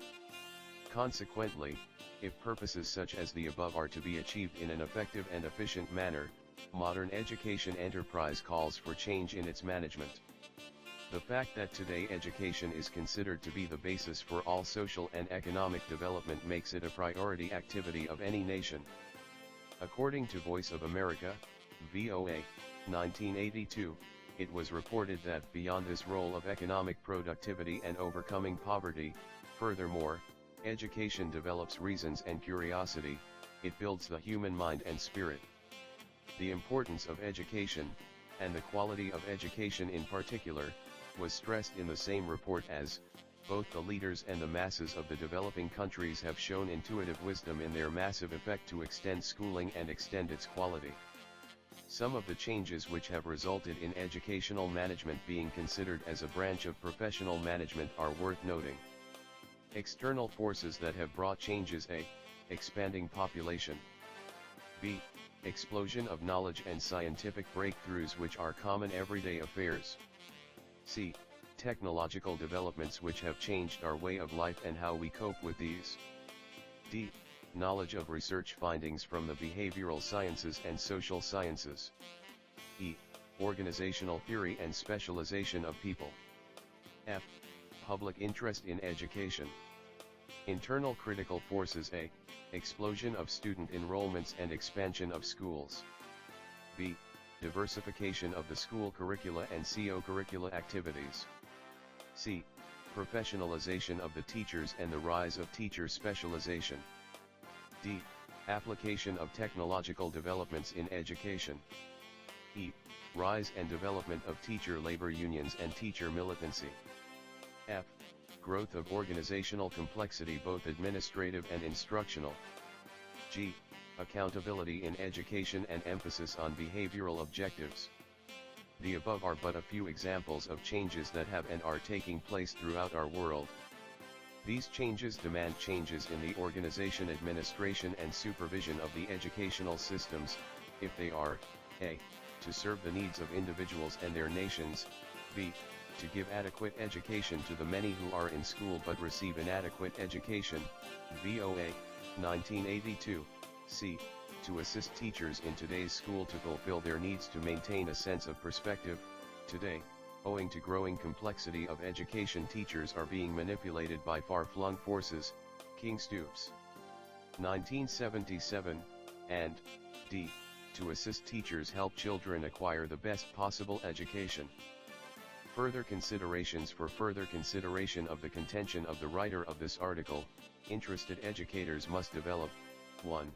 Consequently, if purposes such as the above are to be achieved in an effective and efficient manner, modern education enterprise calls for change in its management. The fact that today education is considered to be the basis for all social and economic development makes it a priority activity of any nation. According to Voice of America, VOA, 1982, it was reported that beyond this role of economic productivity and overcoming poverty, furthermore, education develops reasons and curiosity, it builds the human mind and spirit. The importance of education, and the quality of education in particular, was stressed in the same report as, both the leaders and the masses of the developing countries have shown intuitive wisdom in their massive effect to extend schooling and extend its quality. Some of the changes which have resulted in educational management being considered as a branch of professional management are worth noting. External forces that have brought changes: A. Expanding population. B. Explosion of knowledge and scientific breakthroughs which are common everyday affairs. C. Technological developments which have changed our way of life and how we cope with these. D. Knowledge of research findings from the behavioral sciences and social sciences. E. Organizational theory and specialization of people. F. Public interest in education. Internal critical forces: A. Explosion of student enrollments and expansion of schools. B. Diversification of the school curricula and co-curricula activities. C. Professionalization of the teachers and the rise of teacher specialization. D. Application of technological developments in education. E. Rise and development of teacher labor unions and teacher militancy. F. Growth of organizational complexity, both administrative and instructional. G. Accountability in education and emphasis on behavioral objectives. The above are but a few examples of changes that have and are taking place throughout our world. These changes demand changes in the organization, administration, and supervision of the educational systems, if they are, A. To serve the needs of individuals and their nations, B. to give adequate education to the many who are in school but receive inadequate education, VOA, 1982, c. to assist teachers in today's school to fulfill their needs to maintain a sense of perspective. Today, owing to growing complexity of education, teachers are being manipulated by far-flung forces, King Stoops. 1977, and d. to assist teachers help children acquire the best possible education. Further considerations. For further consideration of the contention of the writer of this article, interested educators must develop 1.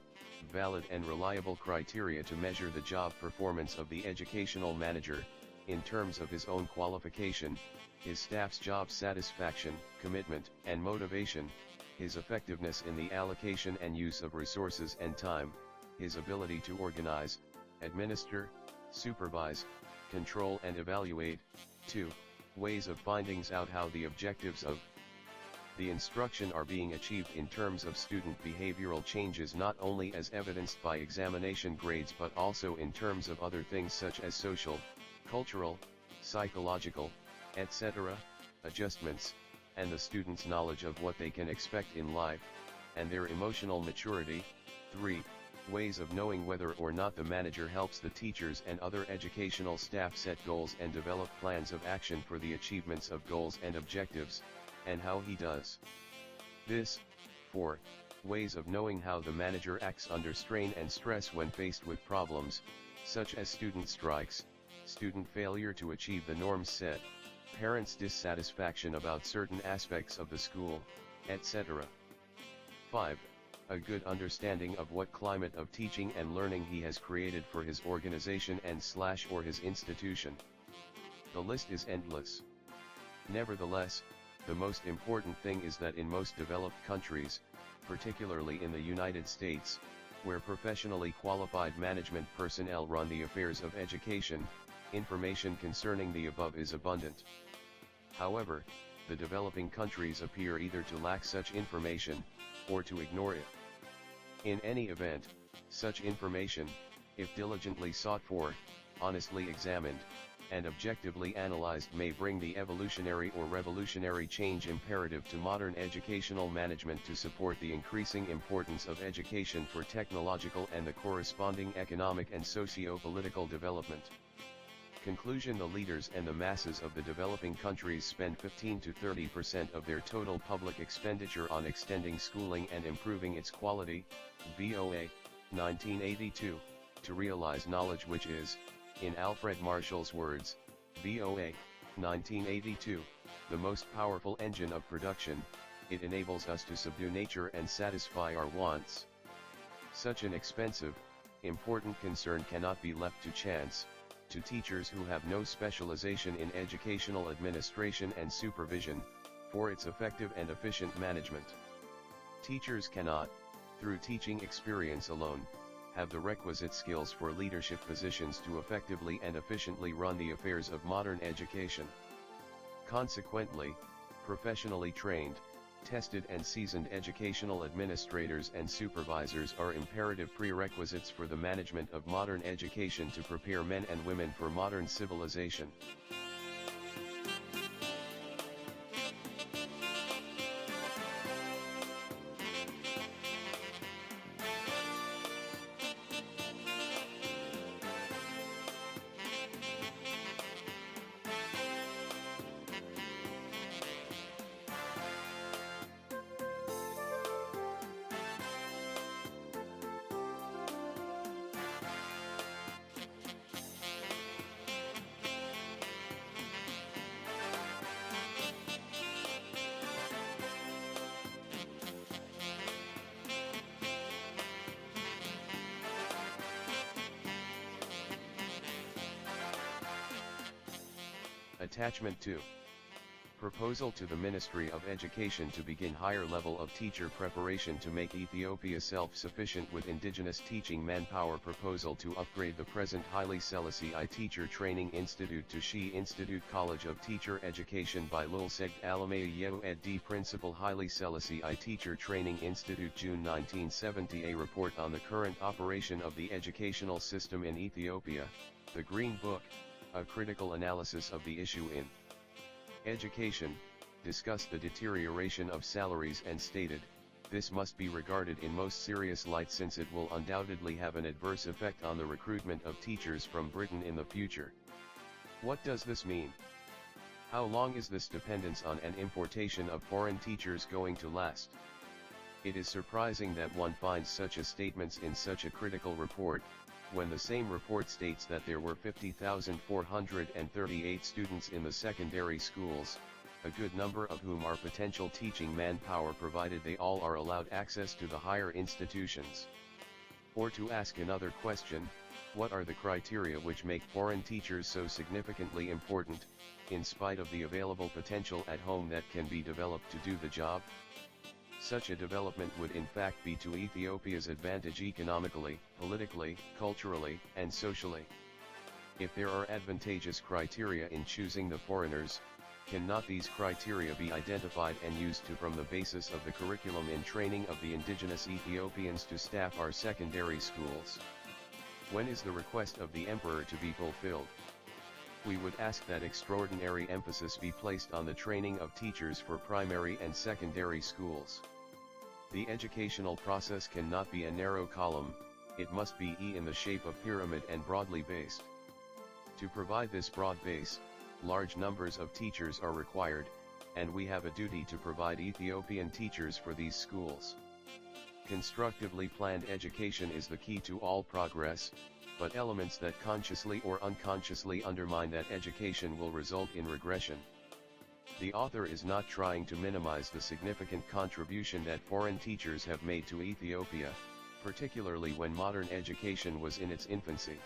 Valid and reliable criteria to measure the job performance of the educational manager, in terms of his own qualification, his staff's job satisfaction, commitment, and motivation, his effectiveness in the allocation and use of resources and time, his ability to organize, administer, supervise, control and evaluate. 2. Ways of finding out how the objectives of the instruction are being achieved in terms of student behavioral changes, not only as evidenced by examination grades but also in terms of other things such as social, cultural, psychological, etc., adjustments, and the student's knowledge of what they can expect in life, and their emotional maturity. 3. Ways of knowing whether or not the manager helps the teachers and other educational staff set goals and develop plans of action for the achievements of goals and objectives, and how he does this. 4. Ways of knowing how the manager acts under strain and stress when faced with problems, such as student strikes, student failure to achieve the norms set, parents' dissatisfaction about certain aspects of the school, etc. 5. A good understanding of what climate of teaching and learning he has created for his organization and or his institution. The list is endless. Nevertheless, the most important thing is that in most developed countries, particularly in the United States, where professionally qualified management personnel run the affairs of education, information concerning the above is abundant. However, the developing countries appear either to lack such information, or to ignore it. In any event, such information, if diligently sought for, honestly examined, and objectively analyzed, may bring the evolutionary or revolutionary change imperative to modern educational management to support the increasing importance of education for technological and the corresponding economic and socio-political development. Conclusion. The leaders and the masses of the developing countries spend 15 to 30% of their total public expenditure on extending schooling and improving its quality, VOA, 1982, to realize knowledge, which is, in Alfred Marshall's words, VOA, 1982, the most powerful engine of production. It enables us to subdue nature and satisfy our wants. Such an expensive, important concern cannot be left to chance, to teachers who have no specialization in educational administration and supervision, for its effective and efficient management. Teachers cannot, through teaching experience alone, have the requisite skills for leadership positions to effectively and efficiently run the affairs of modern education. Consequently, professionally trained, tested and seasoned educational administrators and supervisors are imperative prerequisites for the management of modern education to prepare men and women for modern civilization. Attachment 2. Proposal to the Ministry of Education to begin higher level of teacher preparation to make Ethiopia self-sufficient with indigenous teaching manpower. Proposal to upgrade the present Haile Selassie I Teacher Training Institute to She Institute College of Teacher Education by Lulsegged Alamea Yeo Ed D. Principal Haile Selassie I Teacher Training Institute June 1970. A report on the current operation of the educational system in Ethiopia, the Green Book, a critical analysis of the issue in Education discussed the deterioration of salaries and stated, this must be regarded in most serious light since it will undoubtedly have an adverse effect on the recruitment of teachers from Britain in the future. What does this mean? How long is this dependence on an importation of foreign teachers going to last? It is surprising that one finds such a statements in such a critical report, when the same report states that there were 50,438 students in the secondary schools, a good number of whom are potential teaching manpower provided they all are allowed access to the higher institutions. Or to ask another question, what are the criteria which make foreign teachers so significantly important, in spite of the available potential at home that can be developed to do the job? Such a development would in fact be to Ethiopia's advantage economically, politically, culturally, and socially. If there are advantageous criteria in choosing the foreigners, cannot these criteria be identified and used to form the basis of the curriculum in training of the indigenous Ethiopians to staff our secondary schools? When is the request of the emperor to be fulfilled? We would ask that extraordinary emphasis be placed on the training of teachers for primary and secondary schools. The educational process cannot be a narrow column, it must be in the shape of pyramid and broadly based. To provide this broad base, large numbers of teachers are required, and we have a duty to provide Ethiopian teachers for these schools. Constructively planned education is the key to all progress, but elements that consciously or unconsciously undermine that education will result in regression. The author is not trying to minimize the significant contribution that foreign teachers have made to Ethiopia, particularly when modern education was in its infancy.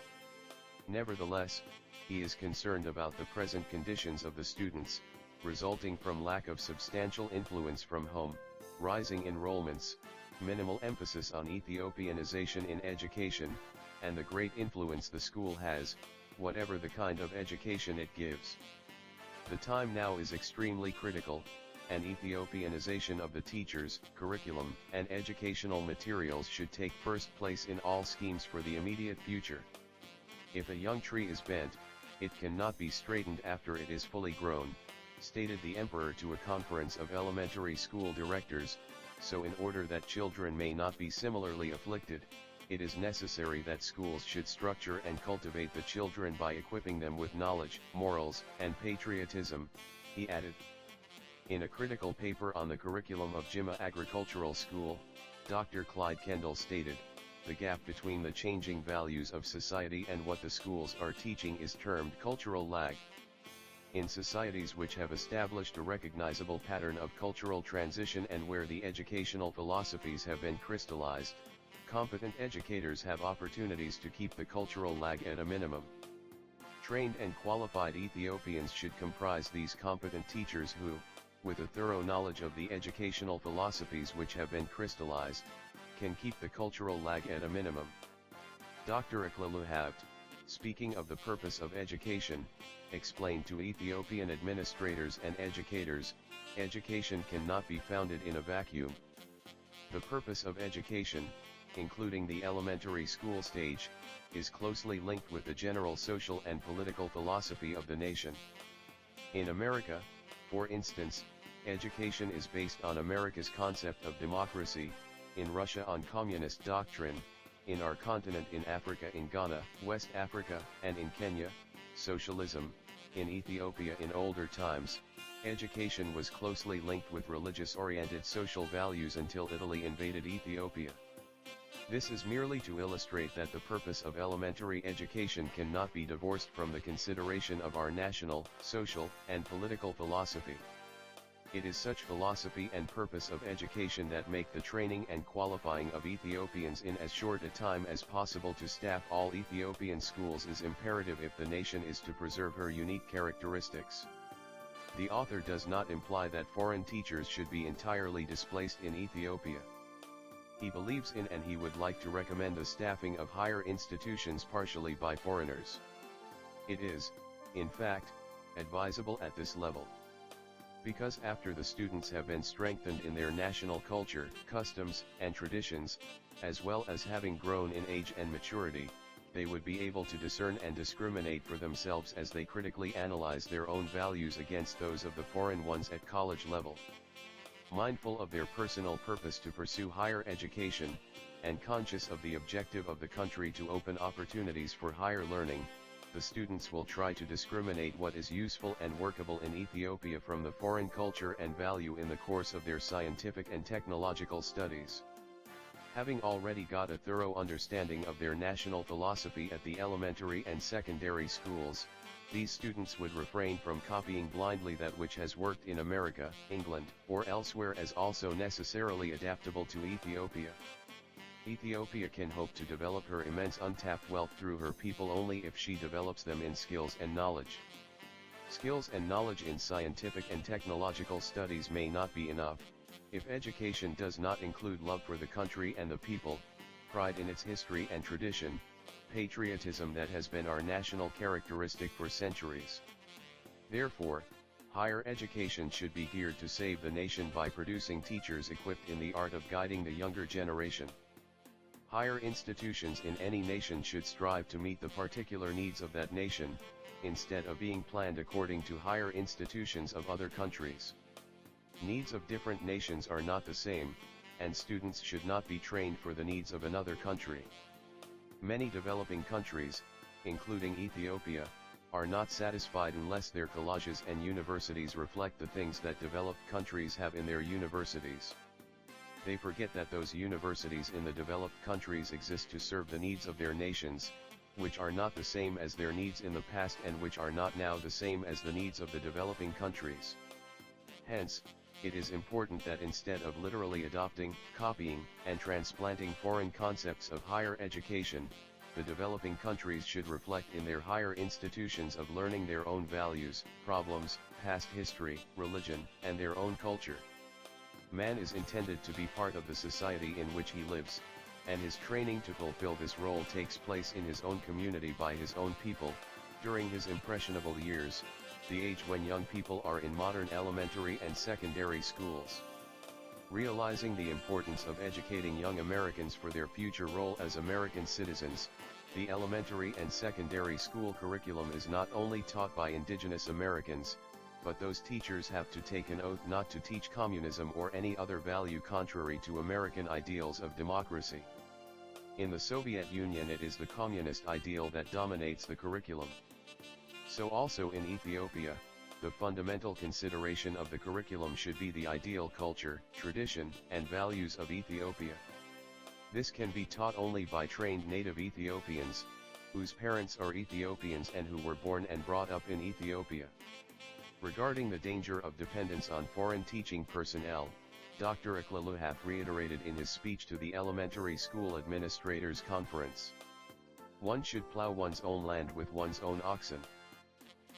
Nevertheless, he is concerned about the present conditions of the students, resulting from lack of substantial influence from home, rising enrollments, minimal emphasis on Ethiopianization in education, and the great influence the school has, whatever the kind of education it gives. The time now is extremely critical, and Ethiopianization of the teachers, curriculum, and educational materials should take first place in all schemes for the immediate future. If a young tree is bent, it cannot be straightened after it is fully grown, stated the emperor to a conference of elementary school directors. So in order that children may not be similarly afflicted, it is necessary that schools should structure and cultivate the children by equipping them with knowledge, morals, and patriotism, he added. In a critical paper on the curriculum of Jimma Agricultural School, Dr. Clyde Kendall stated, the gap between the changing values of society and what the schools are teaching is termed cultural lag. In societies which have established a recognizable pattern of cultural transition and where the educational philosophies have been crystallized, competent educators have opportunities to keep the cultural lag at a minimum. Trained and qualified Ethiopians should comprise these competent teachers who, with a thorough knowledge of the educational philosophies which have been crystallized, can keep the cultural lag at a minimum. Dr. Aklaluhavt, speaking of the purpose of education, explained to Ethiopian administrators and educators, education cannot be founded in a vacuum. The purpose of education, including the elementary school stage, is closely linked with the general social and political philosophy of the nation. In America, for instance, education is based on America's concept of democracy, in Russia on communist doctrine, in our continent in Africa, in Ghana, West Africa, and in Kenya, socialism. In Ethiopia in older times, education was closely linked with religious-oriented social values until Italy invaded Ethiopia. This is merely to illustrate that the purpose of elementary education cannot be divorced from the consideration of our national, social, and political philosophy. It is such philosophy and purpose of education that make the training and qualifying of Ethiopians in as short a time as possible to staff all Ethiopian schools is imperative if the nation is to preserve her unique characteristics. The author does not imply that foreign teachers should be entirely displaced in Ethiopia. He believes in and he would like to recommend the staffing of higher institutions partially by foreigners. It is, in fact, advisable at this level. Because after the students have been strengthened in their national culture, customs, and traditions, as well as having grown in age and maturity, they would be able to discern and discriminate for themselves as they critically analyze their own values against those of the foreign ones at college level. Mindful of their personal purpose to pursue higher education, and conscious of the objective of the country to open opportunities for higher learning, the students will try to discriminate what is useful and workable in Ethiopia from the foreign culture and value in the course of their scientific and technological studies. Having already got a thorough understanding of their national philosophy at the elementary and secondary schools, these students would refrain from copying blindly that which has worked in America, England, or elsewhere as also necessarily adaptable to Ethiopia. Ethiopia can hope to develop her immense untapped wealth through her people only if she develops them in skills and knowledge. Skills and knowledge in scientific and technological studies may not be enough, if education does not include love for the country and the people, pride in its history and tradition, patriotism that has been our national characteristic for centuries. Therefore, higher education should be geared to save the nation by producing teachers equipped in the art of guiding the younger generation. Higher institutions in any nation should strive to meet the particular needs of that nation, instead of being planned according to higher institutions of other countries. Needs of different nations are not the same, and students should not be trained for the needs of another country. Many developing countries, including Ethiopia, are not satisfied unless their colleges and universities reflect the things that developed countries have in their universities. They forget that those universities in the developed countries exist to serve the needs of their nations, which are not the same as their needs in the past and which are not now the same as the needs of the developing countries. Hence, it is important that instead of literally adopting, copying, and transplanting foreign concepts of higher education, the developing countries should reflect in their higher institutions of learning their own values, problems, past history, religion, and their own culture. Man is intended to be part of the society in which he lives, and his training to fulfill this role takes place in his own community by his own people, during his impressionable years, the age when young people are in modern elementary and secondary schools. Realizing the importance of educating young Americans for their future role as American citizens, the elementary and secondary school curriculum is not only taught by indigenous Americans, but those teachers have to take an oath not to teach communism or any other value contrary to American ideals of democracy. In the Soviet Union it is the communist ideal that dominates the curriculum. So also in Ethiopia, the fundamental consideration of the curriculum should be the ideal culture, tradition, and values of Ethiopia. This can be taught only by trained native Ethiopians, whose parents are Ethiopians and who were born and brought up in Ethiopia. Regarding the danger of dependence on foreign teaching personnel, Dr. Aklaluhaf reiterated in his speech to the Elementary School Administrators Conference. One should plow one's own land with one's own oxen.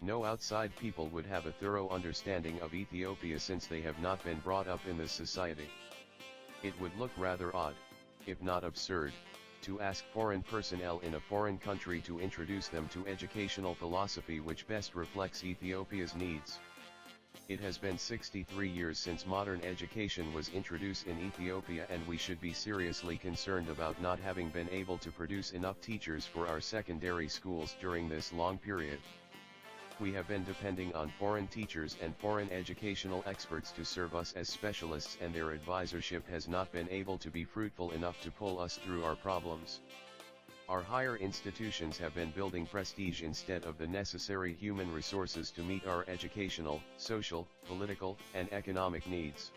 No outside people would have a thorough understanding of Ethiopia since they have not been brought up in this society. It would look rather odd, if not absurd, to ask foreign personnel in a foreign country to introduce them to educational philosophy which best reflects Ethiopia's needs. It has been 63 years since modern education was introduced in Ethiopia, and we should be seriously concerned about not having been able to produce enough teachers for our secondary schools during this long period. We have been depending on foreign teachers and foreign educational experts to serve us as specialists, and their advisorship has not been able to be fruitful enough to pull us through our problems. Our higher institutions have been building prestige instead of the necessary human resources to meet our educational, social, political, and economic needs.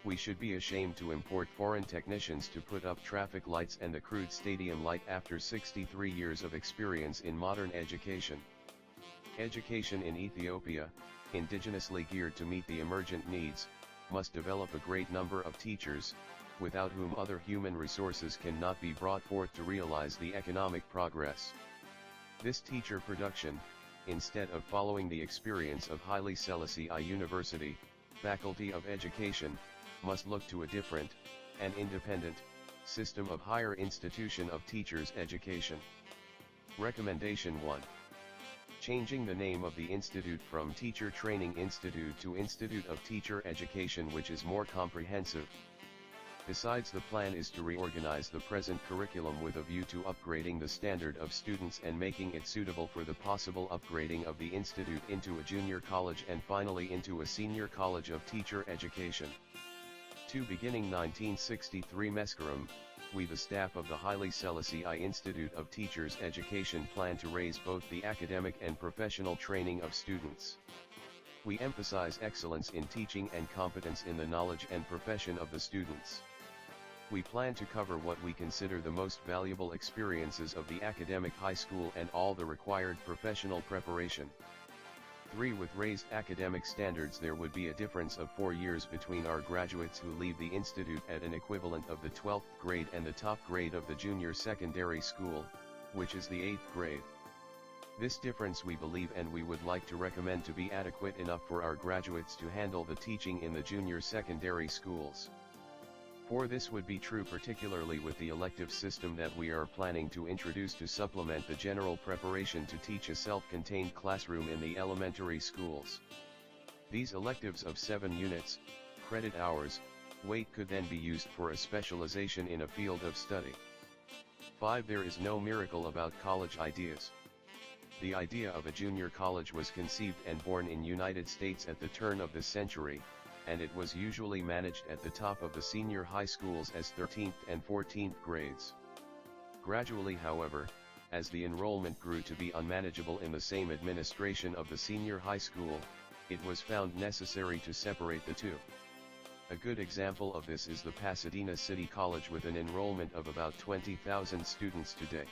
We should be ashamed to import foreign technicians to put up traffic lights and the crude stadium light after 63 years of experience in modern education. Education in Ethiopia, indigenously geared to meet the emergent needs, must develop a great number of teachers, without whom other human resources cannot be brought forth to realize the economic progress. This teacher production, instead of following the experience of Haile Selassie I University, Faculty of Education, must look to a different, and independent, system of higher institution of teachers' education. Recommendation 1. Changing the name of the institute from Teacher Training Institute to Institute of Teacher Education, which is more comprehensive. Besides, the plan is to reorganize the present curriculum with a view to upgrading the standard of students and making it suitable for the possible upgrading of the institute into a junior college and finally into a senior college of teacher education. To beginning 1963 Mescarum, we the staff of the Haile Selassie I Institute of Teachers Education plan to raise both the academic and professional training of students. We emphasize excellence in teaching and competence in the knowledge and profession of the students. We plan to cover what we consider the most valuable experiences of the academic high school and all the required professional preparation. 3. With raised academic standards, there would be a difference of 4 years between our graduates who leave the institute at an equivalent of the 12th grade and the top grade of the junior secondary school, which is the 8th grade. This difference we believe and we would like to recommend to be adequate enough for our graduates to handle the teaching in the junior secondary schools. 4. This would be true particularly with the elective system that we are planning to introduce to supplement the general preparation to teach a self-contained classroom in the elementary schools. These electives of 7 units, credit hours, weight could then be used for a specialization in a field of study. 5. There is no miracle about college ideas. The idea of a junior college was conceived and born in United States at the turn of the century, and it was usually managed at the top of the senior high schools as 13th and 14th grades. Gradually, however, as the enrollment grew to be unmanageable in the same administration of the senior high school, it was found necessary to separate the two. A good example of this is the Pasadena City College with an enrollment of about 20,000 students today.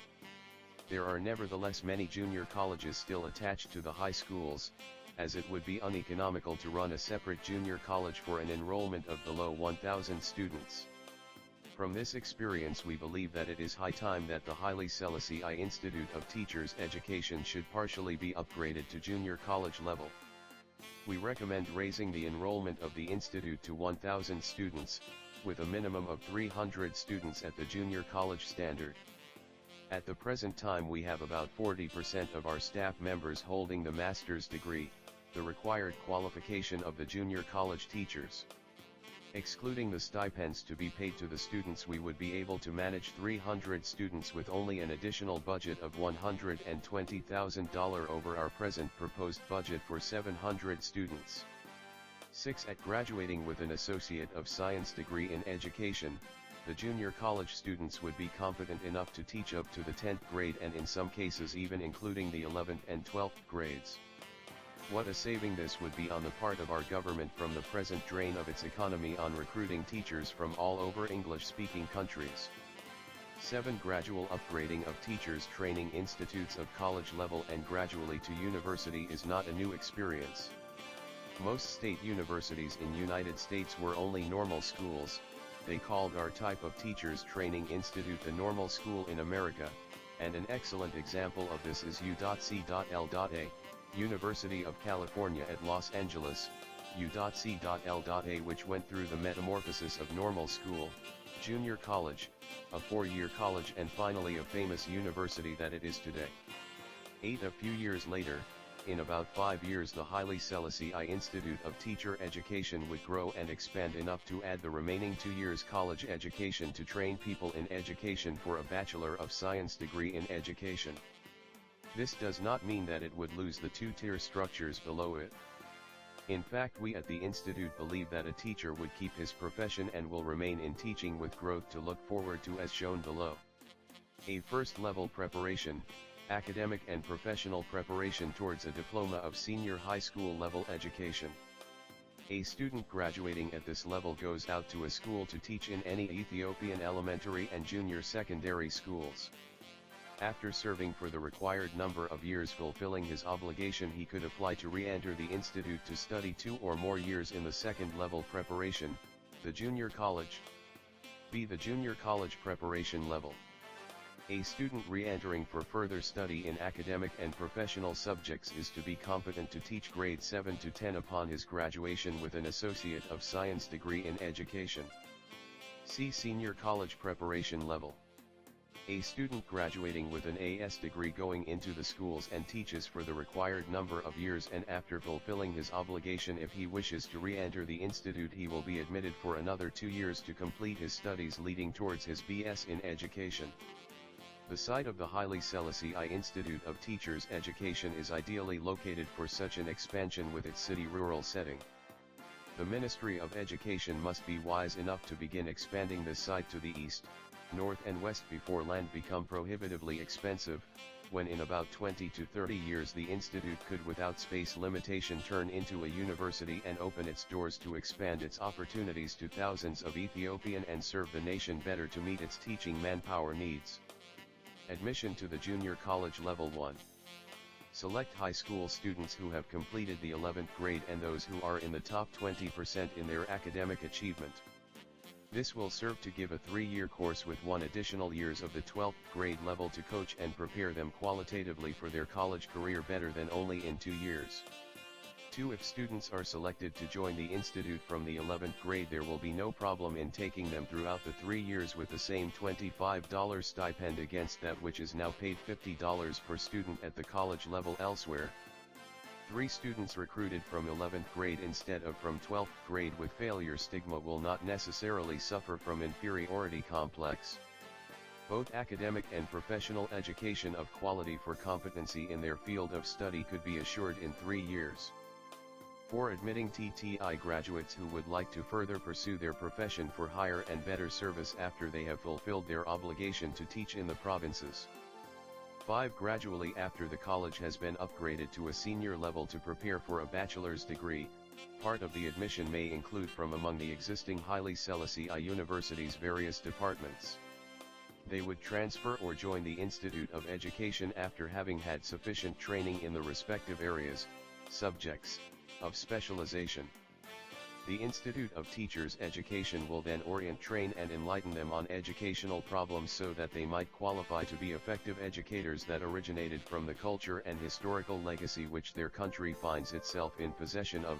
There are nevertheless many junior colleges still attached to the high schools, as it would be uneconomical to run a separate junior college for an enrollment of below 1,000 students. From this experience, we believe that it is high time that the Haile Selassie I Institute of Teachers Education should partially be upgraded to junior college level. We recommend raising the enrollment of the institute to 1,000 students, with a minimum of 300 students at the junior college standard. At the present time, we have about 40% of our staff members holding the master's degree, the required qualification of the junior college teachers. Excluding the stipends to be paid to the students, we would be able to manage 300 students with only an additional budget of $120,000 over our present proposed budget for 700 students. 6. At graduating with an Associate of Science degree in education, the junior college students would be competent enough to teach up to the 10th grade and in some cases even including the 11th and 12th grades. What a saving this would be on the part of our government from the present drain of its economy on recruiting teachers from all over English-speaking countries. 7. Gradual upgrading of teachers training institutes of college level and gradually to university is not a new experience. Most state universities in United States were only normal schools. They called our type of teachers training institute the normal school in America, and an excellent example of this is U.C.L.A., University of California at Los Angeles, U.C.L.A., which went through the metamorphosis of normal school, junior college, a 4-year college and finally a famous university that it is today. 8. A few years later, in about 5 years, the Haile Selassie I Institute of Teacher Education would grow and expand enough to add the remaining 2 years college education to train people in education for a Bachelor of Science degree in education. This does not mean that it would lose the 2-tier structures below it. In fact, we at the Institute believe that a teacher would keep his profession and will remain in teaching with growth to look forward to as shown below. A first-level preparation, academic and professional preparation towards a diploma of senior high school level education. A student graduating at this level goes out to a school to teach in any Ethiopian elementary and junior secondary schools. After serving for the required number of years fulfilling his obligation, he could apply to re-enter the institute to study 2 or more years in the second-level preparation, the junior college. B. The junior college preparation level. A student re-entering for further study in academic and professional subjects is to be competent to teach grades 7 to 10 upon his graduation with an Associate of Science degree in education. C. Senior college preparation level. A student graduating with an AS degree going into the schools and teaches for the required number of years, and after fulfilling his obligation, if he wishes to re-enter the institute, he will be admitted for another 2 years to complete his studies leading towards his BS in education. The site of the Haile Selassie I Institute of Teachers Education is ideally located for such an expansion with its city-rural setting. The Ministry of Education must be wise enough to begin expanding this site to the east, north and west before land become prohibitively expensive, when in about 20 to 30 years the institute could without space limitation turn into a university and open its doors to expand its opportunities to thousands of Ethiopian and serve the nation better to meet its teaching manpower needs. Admission to the Junior College Level 1. Select high school students who have completed the 11th grade and those who are in the top 20% in their academic achievement. This will serve to give a 3-year course with 1 additional years of the 12th grade level to coach and prepare them qualitatively for their college career better than only in 2 years. 2. If students are selected to join the institute from the 11th grade, there will be no problem in taking them throughout the 3 years with the same $25 stipend against that which is now paid $50 per student at the college level elsewhere. 3. Students recruited from 11th grade instead of from 12th grade with failure stigma will not necessarily suffer from inferiority complex. Both academic and professional education of quality for competency in their field of study could be assured in 3 years. 4. Admitting TTI graduates who would like to further pursue their profession for higher and better service after they have fulfilled their obligation to teach in the provinces. 5. Gradually after the college has been upgraded to a senior level to prepare for a bachelor's degree, part of the admission may include from among the existing Haile Selassie I University's various departments. They would transfer or join the Institute of Education after having had sufficient training in the respective areas, subjects, of specialization. The Institute of Teachers Education will then orient, train and enlighten them on educational problems so that they might qualify to be effective educators that originated from the culture and historical legacy which their country finds itself in possession of.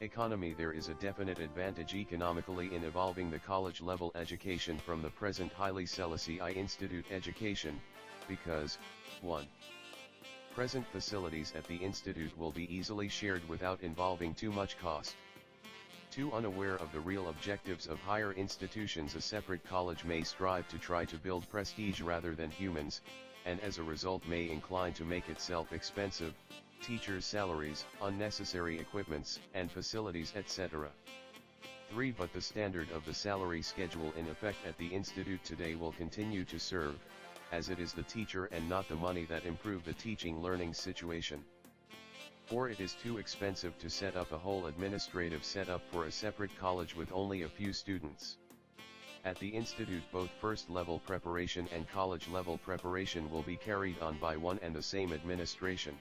Economy. There is a definite advantage economically in evolving the college-level education from the present Haile Selassie I Institute education, because, 1. Present facilities at the institute will be easily shared without involving too much cost. 2. Unaware of the real objectives of higher institutions, a separate college may strive to try to build prestige rather than humans, and as a result may incline to make itself expensive, teachers' salaries, unnecessary equipments and facilities, etc. 3. But the standard of the salary schedule in effect at the institute today will continue to serve, as it is the teacher and not the money that improve the teaching-learning situation. 4. It is too expensive to set up a whole administrative setup for a separate college with only a few students. At the institute both first-level preparation and college-level preparation will be carried on by one and the same administration.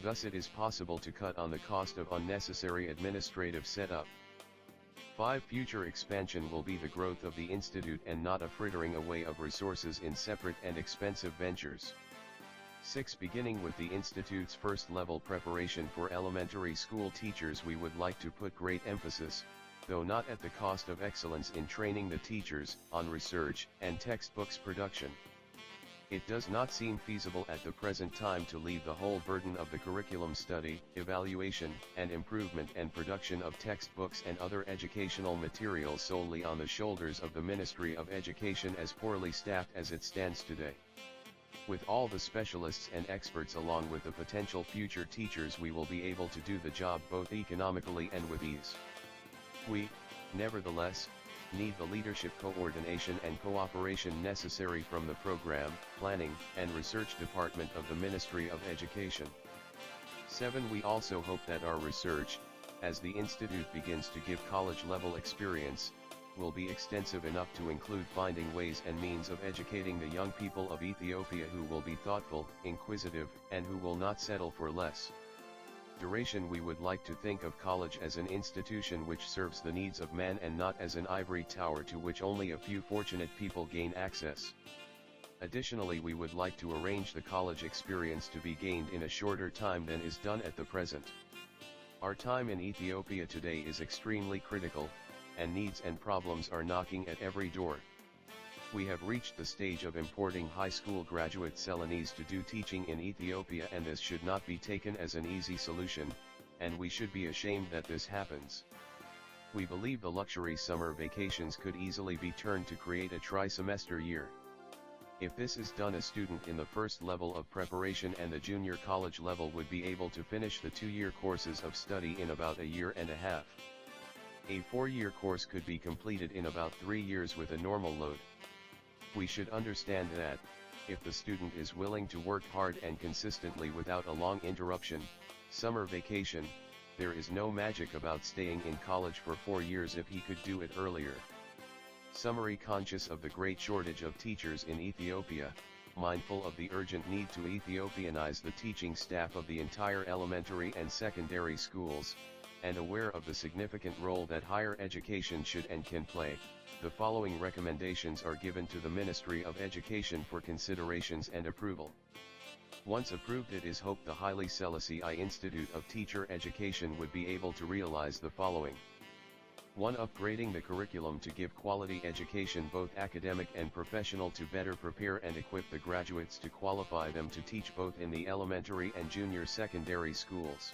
Thus it is possible to cut on the cost of unnecessary administrative setup. 5. Future expansion will be the growth of the institute and not a frittering away of resources in separate and expensive ventures. 6. Beginning with the institute's first-level preparation for elementary school teachers, we would like to put great emphasis, though not at the cost of excellence in training the teachers, on research and textbooks production. It does not seem feasible at the present time to leave the whole burden of the curriculum study, evaluation, and improvement and production of textbooks and other educational materials solely on the shoulders of the Ministry of Education, as poorly staffed as it stands today. With all the specialists and experts along with the potential future teachers, we will be able to do the job both economically and with ease. We, nevertheless, need the leadership, coordination and cooperation necessary from the Program, Planning, and Research Department of the Ministry of Education. 7. We also hope that our research, as the Institute begins to give college-level experience, will be extensive enough to include finding ways and means of educating the young people of Ethiopia who will be thoughtful, inquisitive, and who will not settle for less. Duration. We would like to think of college as an institution which serves the needs of man and not as an ivory tower to which only a few fortunate people gain access. Additionally, we would like to arrange the college experience to be gained in a shorter time than is done at the present. Our time in Ethiopia today is extremely critical, and needs and problems are knocking at every door. We have reached the stage of importing high school graduate Ceylonese to do teaching in Ethiopia, and this should not be taken as an easy solution, and we should be ashamed that this happens. We believe the luxury summer vacations could easily be turned to create a tri-semester year. If this is done, a student in the first level of preparation and the junior college level would be able to finish the 2-year courses of study in about a year and a half. A 4-year course could be completed in about 3 years with a normal load. We should understand that, if the student is willing to work hard and consistently without a long interruption, summer vacation, there is no magic about staying in college for 4 years if he could do it earlier. Summary: conscious of the great shortage of teachers in Ethiopia, mindful of the urgent need to Ethiopianize the teaching staff of the entire elementary and secondary schools, and aware of the significant role that higher education should and can play, the following recommendations are given to the Ministry of Education for considerations and approval. Once approved, it is hoped the Haile Selassie I Institute of Teacher Education would be able to realize the following. 1. Upgrading the curriculum to give quality education, both academic and professional, to better prepare and equip the graduates to qualify them to teach both in the elementary and junior secondary schools.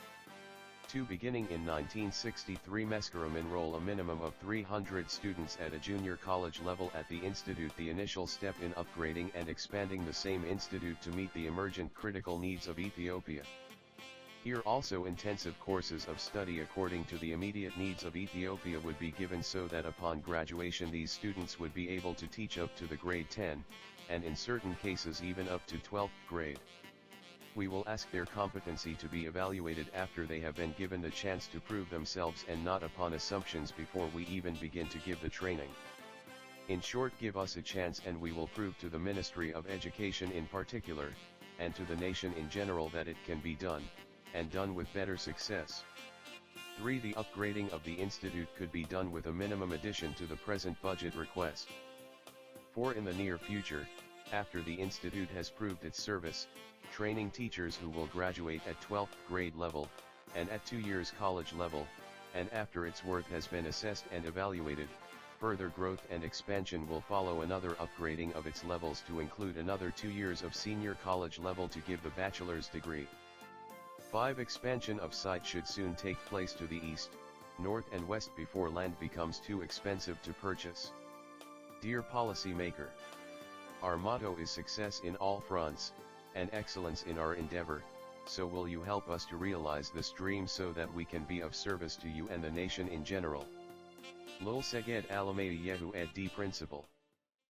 2. Beginning in 1963, Mescarum enroll a minimum of 300 students at a junior college level at the institute, the initial step in upgrading and expanding the same institute to meet the emergent critical needs of Ethiopia. Here also intensive courses of study according to the immediate needs of Ethiopia would be given, so that upon graduation these students would be able to teach up to the grade 10, and in certain cases even up to 12th grade. We will ask their competency to be evaluated after they have been given the chance to prove themselves, and not upon assumptions before we even begin to give the training. In short, give us a chance and we will prove to the Ministry of Education in particular, and to the nation in general, that it can be done, and done with better success. 3. The upgrading of the institute could be done with a minimum addition to the present budget request. 4. In the near future, after the institute has proved its service, training teachers who will graduate at 12th grade level, and at 2 years college level, and after its worth has been assessed and evaluated, further growth and expansion will follow. Another upgrading of its levels to include another 2 years of senior college level to give the bachelor's degree. 5. Expansion of site should soon take place to the east, north and west before land becomes too expensive to purchase. Dear policymaker, our motto is success in all fronts, and excellence in our endeavor, so will you help us to realize this dream so that we can be of service to you and the nation in general. Lulsegged Alamea Yehu ed D Principle.